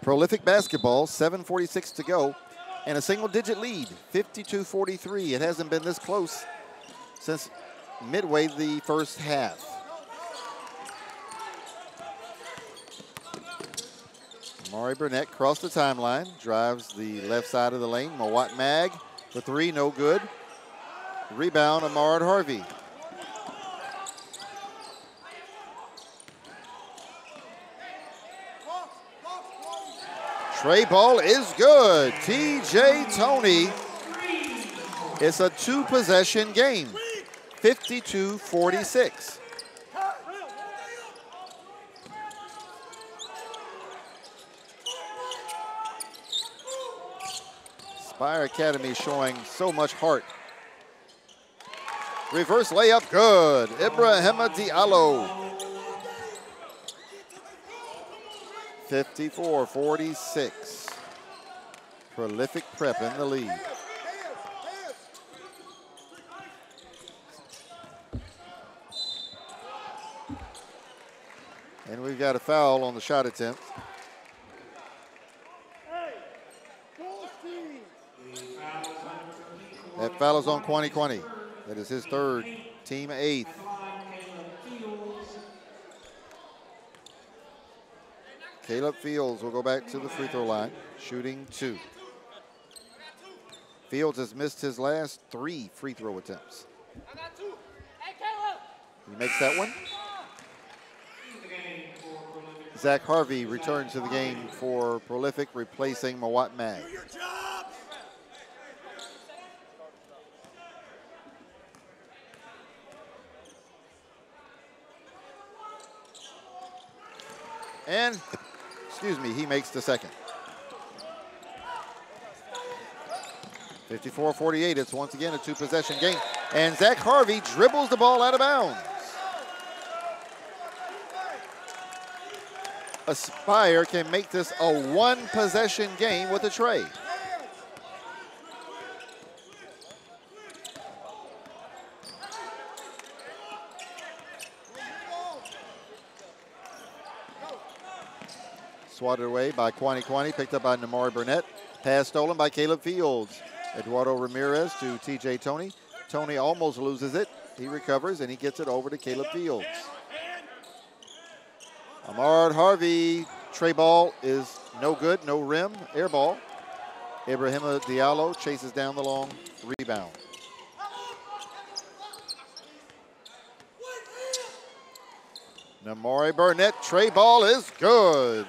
Prolific basketball, 7:46 to go, and a single-digit lead, 52-43. It hasn't been this close since midway the first half. Amari Burnett crossed the timeline, drives the left side of the lane. Mawat Mag for 3, no good. Rebound, Amard Harvey. Tray ball is good. TJ Tony. It's a 2-possession game, 52-46. Aspire Academy showing so much heart. Reverse layup, good. Ibrahima Diallo. 54-46. Prolific Prep in the lead. And we've got a foul on the shot attempt. foul is on Kwani Kwani. That is his third, team eighth. Caleb Fields will go back to the free throw line, shooting 2. Fields has missed his last 3 free throw attempts. He makes that one. Zach Harvey returns to the game for Prolific, replacing Mawat Mag. And, excuse me, he makes the second. 54-48, it's once again a 2-possession game. And Zach Harvey dribbles the ball out of bounds. Aspire can make this a 1-possession game with a tray. Swatted away by Kwani Kwani, picked up by Namari Burnett. Pass stolen by Caleb Fields. Eduardo Ramirez to TJ Tony. Tony almost loses it. He recovers and he gets it over to Caleb Fields. Ahmad Harvey, tray ball is no good, no rim, air ball. Ibrahima Diallo chases down the long rebound. Namari Burnett, tray ball is good.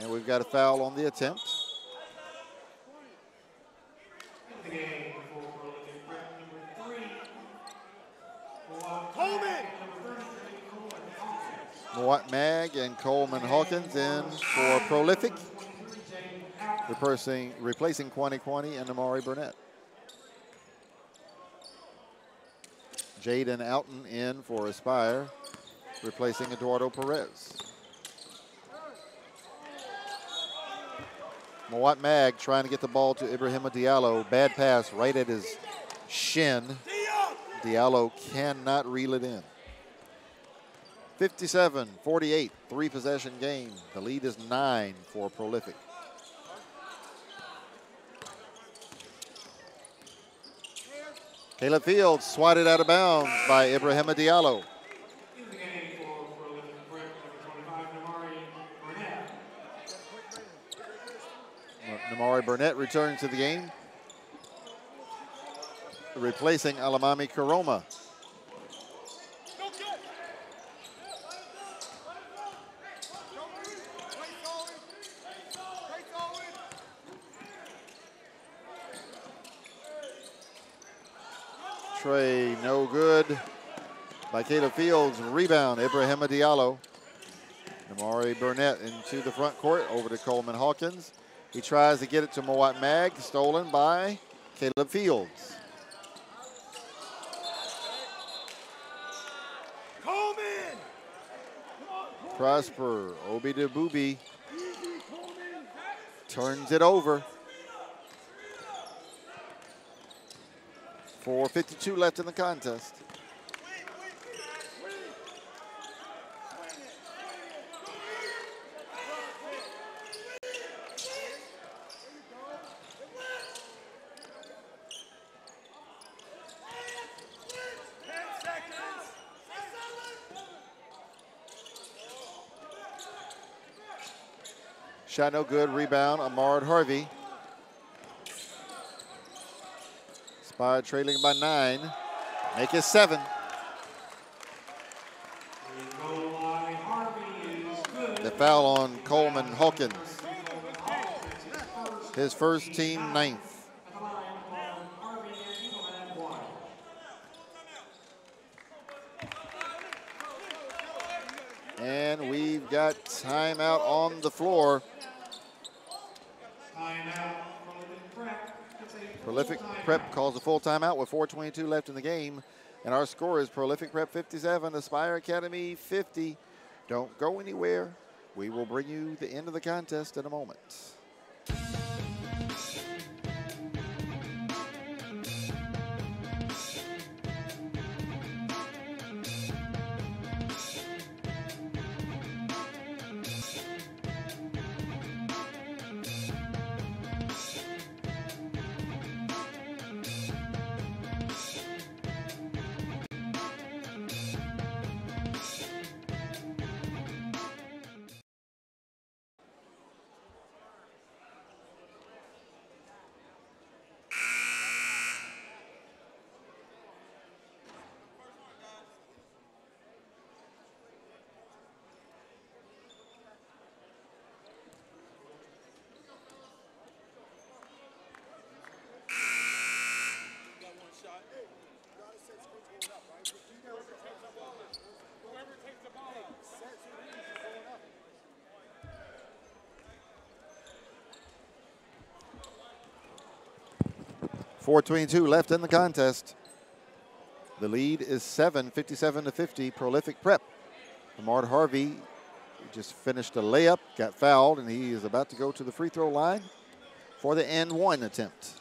And we've got a foul on the attempt. Mawat Mag and Coleman Hawkins in for Prolific, replacing Kwani Kwani and Amari Burnett. Jaden Alton in for Aspire, replacing Eduardo Perez. Mawat Mag trying to get the ball to Ibrahima Diallo. Bad pass right at his shin. Diallo cannot reel it in. 57-48, 3-possession game. The lead is 9 for Prolific. Caleb Fields swatted out of bounds by Ibrahima Diallo. Namari Burnett returns to the game, replacing Alamami Karoma. Trey, no good by Caleb Fields. Rebound, Ibrahima Diallo. Namari Burnett into the front court, over to Coleman Hawkins. He tries to get it to Mawat Mag, stolen by Caleb Fields. Coleman! Prosper, Obi de Booby, turns it over. 4:52 left in the contest. Shot no good, rebound, Ahmad Harvey. Aspire trailing by 9, make it 7. The foul on Coleman Hawkins. His first, team 9th. And we've got timeout on the floor. Prolific Prep calls a full timeout with 4:22 left in the game. And our score is Prolific Prep 57, Aspire Academy 50. Don't go anywhere. We will bring you the end of the contest in a moment. 4:22 left in the contest. The lead is 7, 57-50, Prolific Prep. Ahmad Harvey just finished a layup, got fouled, and he is about to go to the free throw line for the and one attempt.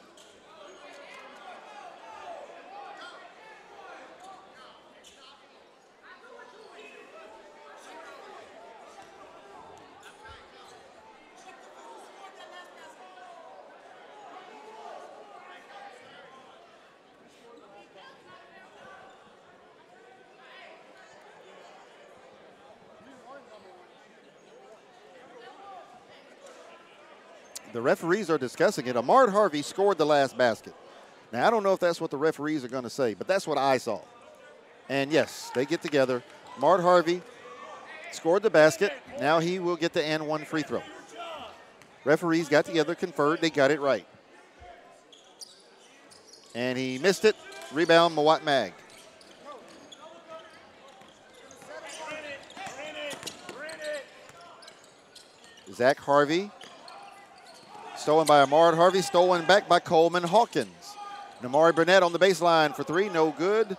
The referees are discussing it. Ahmad Harvey scored the last basket. Now, I don't know if that's what the referees are going to say, but that's what I saw. And yes, they get together. Ahmad Harvey scored the basket. Now he will get the and one free throw. Referees got together, conferred. They got it right. And he missed it. Rebound, Mawat Mag. Zach Harvey. Stolen by Ahmad Harvey, stolen back by Coleman Hawkins. Namari Burnett on the baseline for three, no good.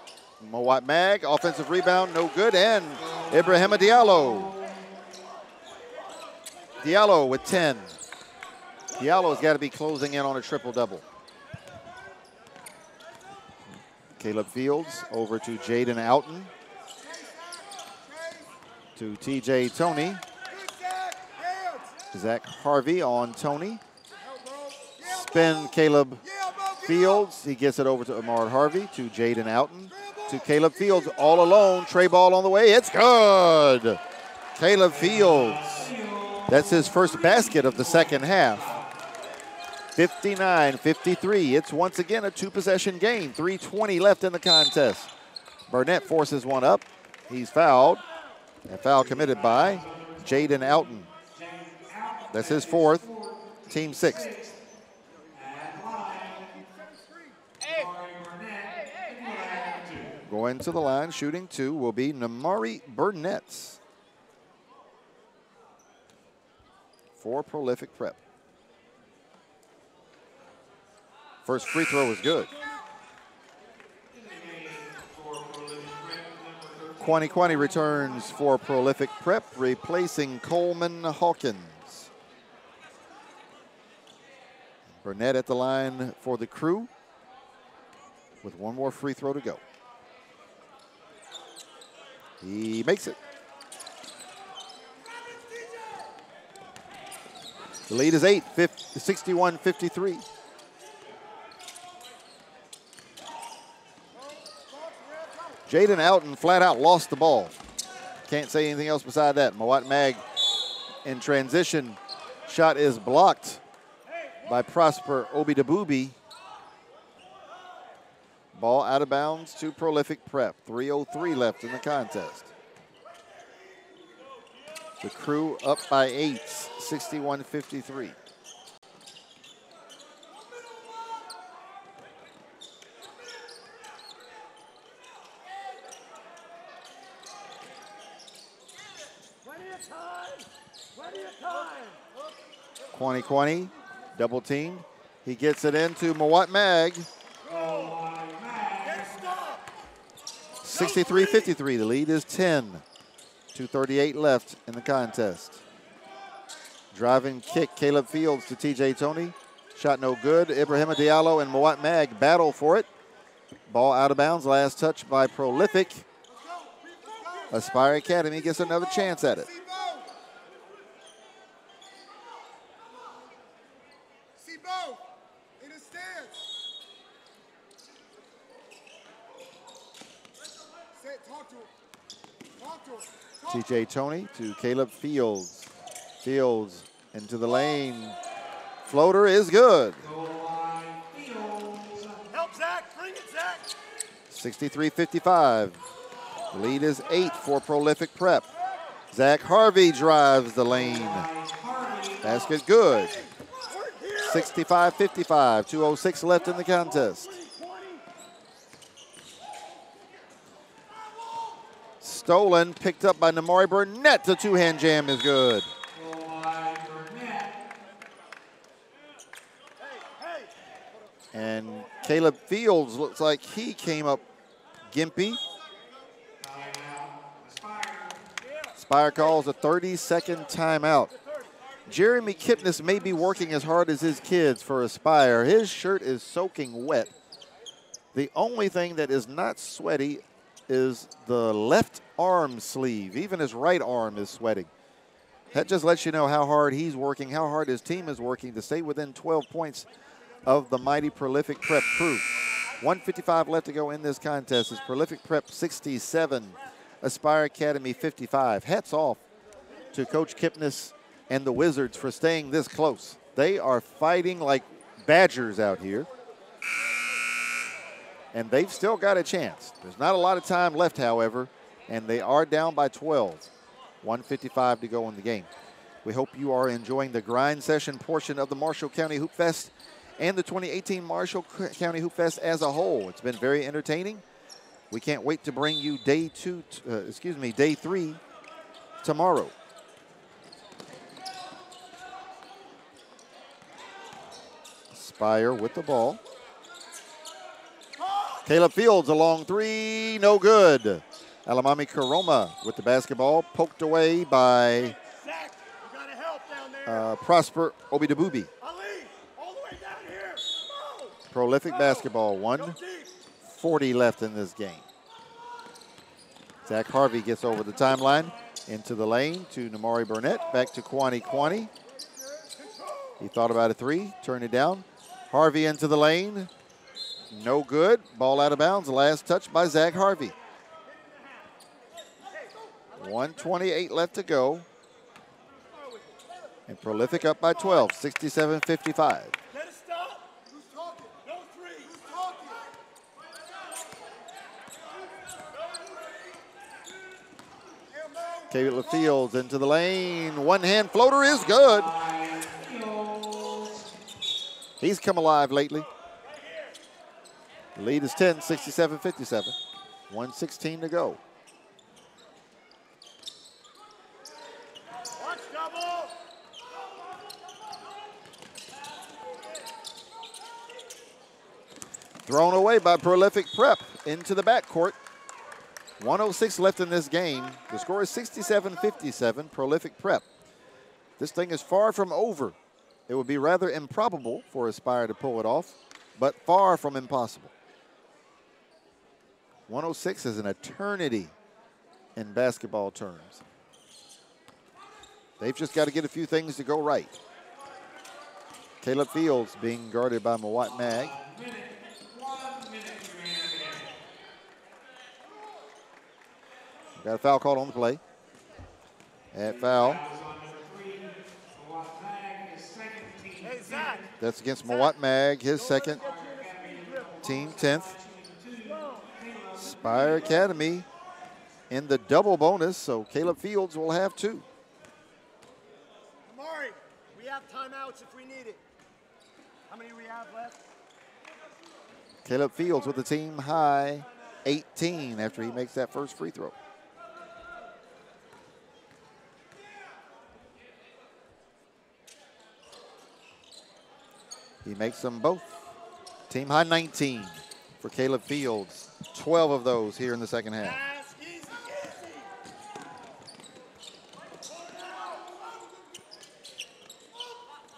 Mawat Mag, offensive rebound, no good. And Ibrahima Diallo. Diallo with 10. Diallo's got to be closing in on a triple-double. Caleb Fields over to Jaden Outen. To TJ Tony. Zach Harvey on Tony. Spin Caleb Fields. He gets it over to Ahmad Harvey, to Jaden Outen, to Caleb Fields all alone. Tray ball on the way. It's good. Caleb Fields. That's his first basket of the second half. 59-53. It's once again a two-possession game. 3:20 left in the contest. Burnett forces one up. He's fouled. A foul committed by Jaden Outen. That's his fourth, team sixth. Going to the line, shooting two, will be Namari Burnett for Prolific Prep. First free throw is good. Kwani returns for Prolific Prep, replacing Coleman Hawkins. Burnett at the line for the Crew with one more free throw to go. He makes it. The lead is 8, 61-53. Jaden Outen flat out lost the ball. Can't say anything else beside that. Mawat Mag in transition. Shot is blocked by Prosper Obidabubi. Ball out of bounds to Prolific Prep. 3:03 left in the contest. The Crew up by 8, 61-53. Kwani, double teamed. He gets it into Mawat Mag. 63-53, the lead is 10. 2:38 left in the contest. Driving kick, Caleb Fields to TJ Tony. Shot no good. Ibrahima Diallo and Mawat Mag battle for it. Ball out of bounds, last touch by Prolific. Aspire Academy gets another chance at it. TJ Tony to Caleb Fields. Fields into the lane. Floater is good. Help Zach, bring it Zach. 63-55. The lead is 8 for Prolific Prep. Zach Harvey drives the lane. Basket good. 65-55. 2:06 left in the contest. Stolen, picked up by Namari Burnett. The two-hand jam is good. And Caleb Fields looks like he came up gimpy. Spire calls a 30-second timeout. Jeremy Kipnis may be working as hard as his kids for Aspire. His shirt is soaking wet. The only thing that is not sweaty is the left arm sleeve. Even his right arm is sweating. That just lets you know how hard he's working, how hard his team is working to stay within 12 points of the mighty Prolific Prep crew. 1:55 left to go in this contest. It's Prolific Prep 67, Aspire Academy 55. Hats off to Coach Kipnis and the Wizards for staying this close. They are fighting like badgers out here. And they've still got a chance. There's not a lot of time left, however, and they are down by 12. 1:55 to go in the game. We hope you are enjoying the grind session portion of the Marshall County Hoop Fest and the 2018 Marshall County Hoop Fest as a whole. It's been very entertaining. We can't wait to bring you day 3 tomorrow. Spire with the ball. Caleb Fields, a long three, no good. Alamami Karoma with the basketball, poked away by Prosper Obidabubi. Prolific basketball, 1:40 left in this game. Zach Harvey gets over the timeline, into the lane to Namari Burnett, back to Kwani. He thought about a three, turned it down. Harvey into the lane. No good. Ball out of bounds. Last touch by Zach Harvey. 1:28 left to go. And Prolific up by 12, 67-55. Caleb Fields into the lane. One-hand floater is good. He's come alive lately. The lead is 10, 67-57. 1:16 to go. Thrown away by Prolific Prep into the backcourt. 1:06 left in this game. The score is 67-57, Prolific Prep. This thing is far from over. It would be rather improbable for Aspire to pull it off, but far from impossible. 1:06 is an eternity in basketball terms. They've just got to get a few things to go right. Caleb Fields being guarded by Mawat Mag. Got a foul called on the play. That foul. That's against Mawat Mag, his second, team 10th. Spire Academy in the double bonus, so Caleb Fields will have two. Amari, we have timeouts if we need it. How many do we have left? Caleb Fields with the team high 18 after he makes that first free throw. He makes them both. Team high 19 for Caleb Fields. 12 of those here in the second half.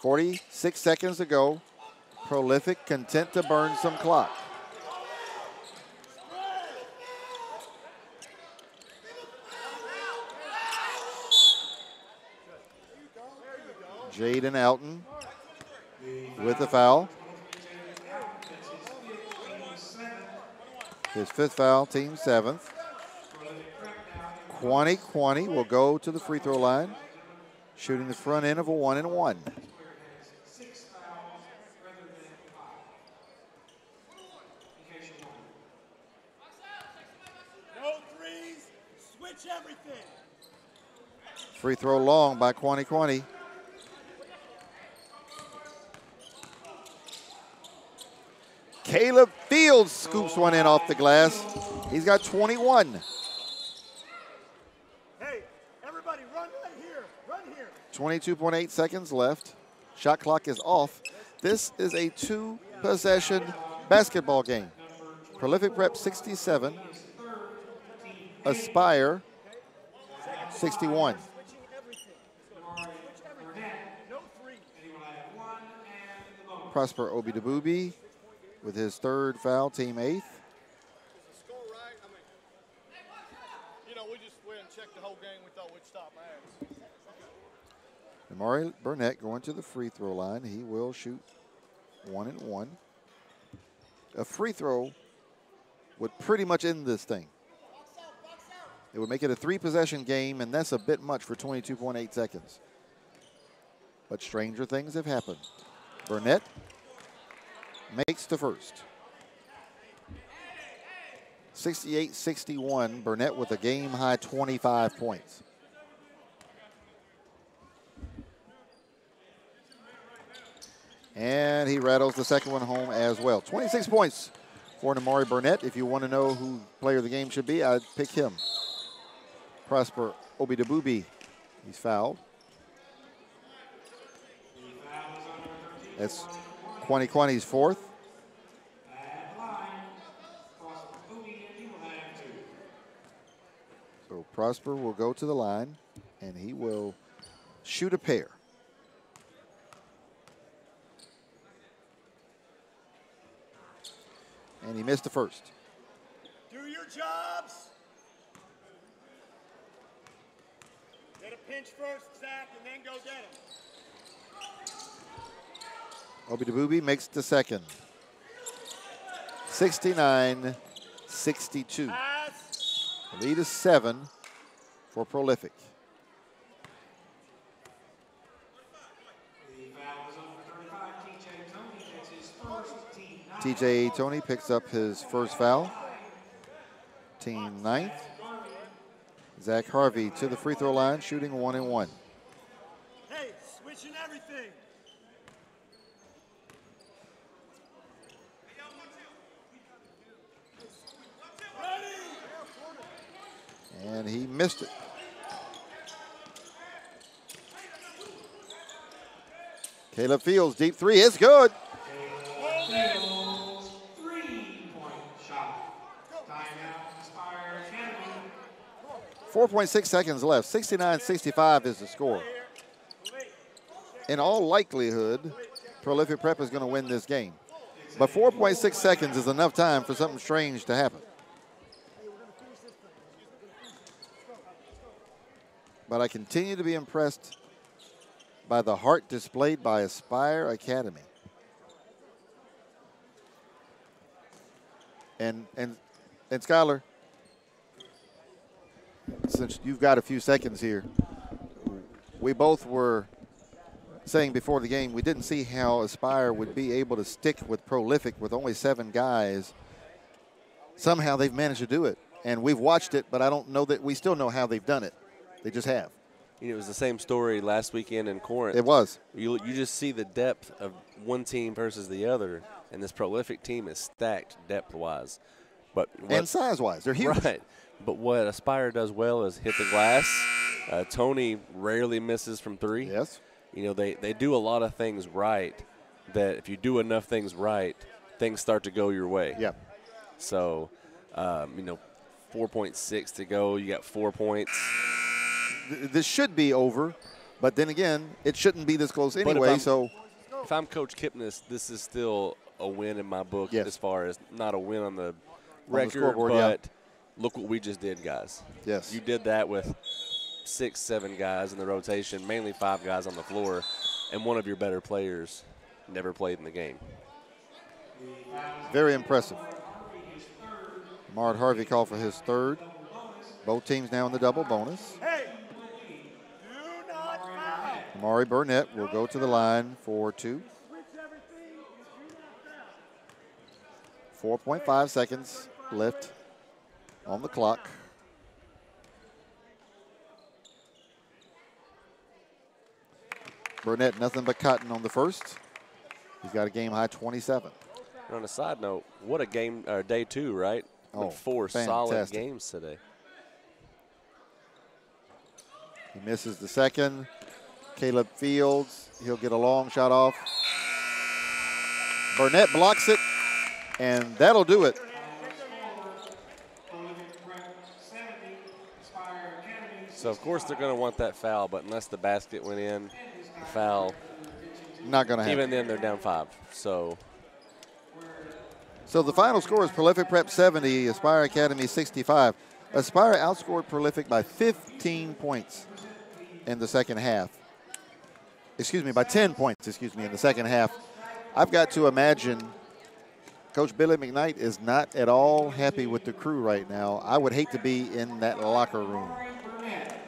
46 seconds to go. Prolific content to burn some clock. Jaden Alton with the foul. His fifth foul, team 7th. Kwani will go to the free throw line, shooting the front end of a 1-and-1. No threes, switch everything. Free throw long by Kwani. Caleb Fields scoops one in off the glass. He's got 21. Hey, everybody run right here. Run here. 22.8 seconds left. Shot clock is off. This is a 2-possession basketball game. Prolific Prep 67, Aspire 61. Prosper Obi with his 3rd foul, team 8th. We just went and checked the whole game. We thought we'd stop ads. Amari Burnett going to the free throw line. He will shoot 1 and 1. A free throw would pretty much end this thing. It would make it a 3-possession game, and that's a bit much for 22.8 seconds. But stranger things have happened. Burnett makes the first. 68-61, Burnett with a game-high 25 points. And he rattles the second one home as well. 26 points for Amari Burnett. If you want to know who player of the game should be, I'd pick him. Prosper Obi, he's fouled. That's Kwani's 4th. So Prosper will go to the line, and he will shoot a pair. And he missed the first. Do your jobs. Get a pinch first, Zach, and then go get him. Obi makes the second. 69-62. The lead is 7 for Prolific. TJ Tony picks up his first foul. Team 9th. Zach Harvey to the free throw line, shooting 1 and 1. Hey, switching everything. And he missed it. Caleb Fields, deep 3 is good. 4.6 seconds left. 69-65 is the score. In all likelihood, Prolific Prep is going to win this game. But 4.6 seconds is enough time for something strange to happen. But I continue to be impressed by the heart displayed by Aspire Academy. And Skylar, since you've got a few seconds here, we both were saying before the game we didn't see how Aspire would be able to stick with Prolific with only 7 guys. Somehow they've managed to do it. And we've watched it, but I don't know that we still know how they've done it. They just have. It was the same story last weekend in Corinth. It was. You just see the depth of one team versus the other, and this Prolific team is stacked depth-wise. And size-wise, they're huge. Right. But what Aspire does well is hit the glass. Tony rarely misses from 3. Yes. You know, they do a lot of things right that if you do enough things right, things start to go your way. Yeah. So, 4.6 to go. You got 4 points. This should be over, but then again, it shouldn't be this close anyway. If I'm Coach Kipnis, this is still a win in my book as far as not a win on the record, but look what we just did, guys. Yes. You did that with 6, 7 guys in the rotation, mainly 5 guys on the floor, and one of your better players never played in the game. Very impressive. Mard Harvey called for his 3rd. Both teams now in the double bonus. Hey, do not foul. Amari Burnett will go to the line for 2. 4.5 seconds left on the clock. Burnett, nothing but cotton on the first. He's got a game-high 27. And on a side note, what a game, day 2, right? Oh, with 4 solid games today. He misses the second. Caleb Fields, he'll get a long shot off. Burnett blocks it, and that'll do it. So, of course, they're going to want that foul, but unless the basket went in, the foul. Not going to happen. Even then, they're down 5. So the final score is Prolific Prep 70, Aspire Academy 65. Aspire outscored Prolific by 15 points in the second half. Excuse me, by 10 points, in the second half. I've got to imagine Coach Billy McKnight is not at all happy with the crew right now. I would hate to be in that locker room.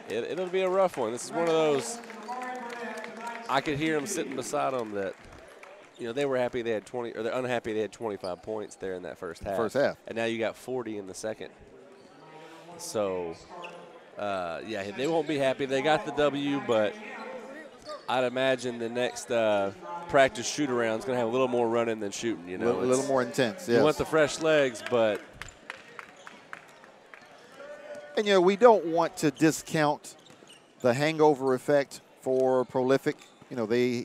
It'll be a rough one. This is one of those, I could hear them sitting beside them that, you know, they were happy they had 20, or they're unhappy they had 25 points there in that first half. And now you got 40 in the second. So, yeah, they won't be happy. They got the W, but I'd imagine the next practice shoot-around is going to have a little more running than shooting, you know. A little more intense, yes. You want the fresh legs, but. And, you know, we don't want to discount the hangover effect for Prolific. You know, they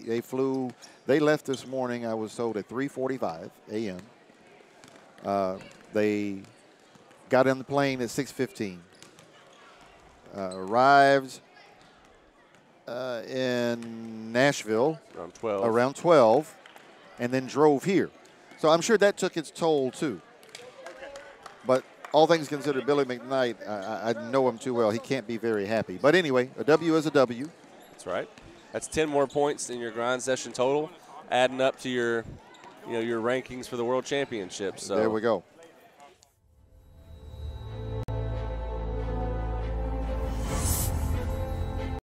left this morning, I was told, at 3:45 a.m. They got on the plane at 6:15. Arrived in Nashville around 12, and then drove here. So I'm sure that took its toll, too. But all things considered, Billy McKnight, I know him too well. He can't be very happy. But anyway, a W is a W. That's right. That's 10 more points in your grind session total, adding up to your, you know, your rankings for the World Championship. So there we go.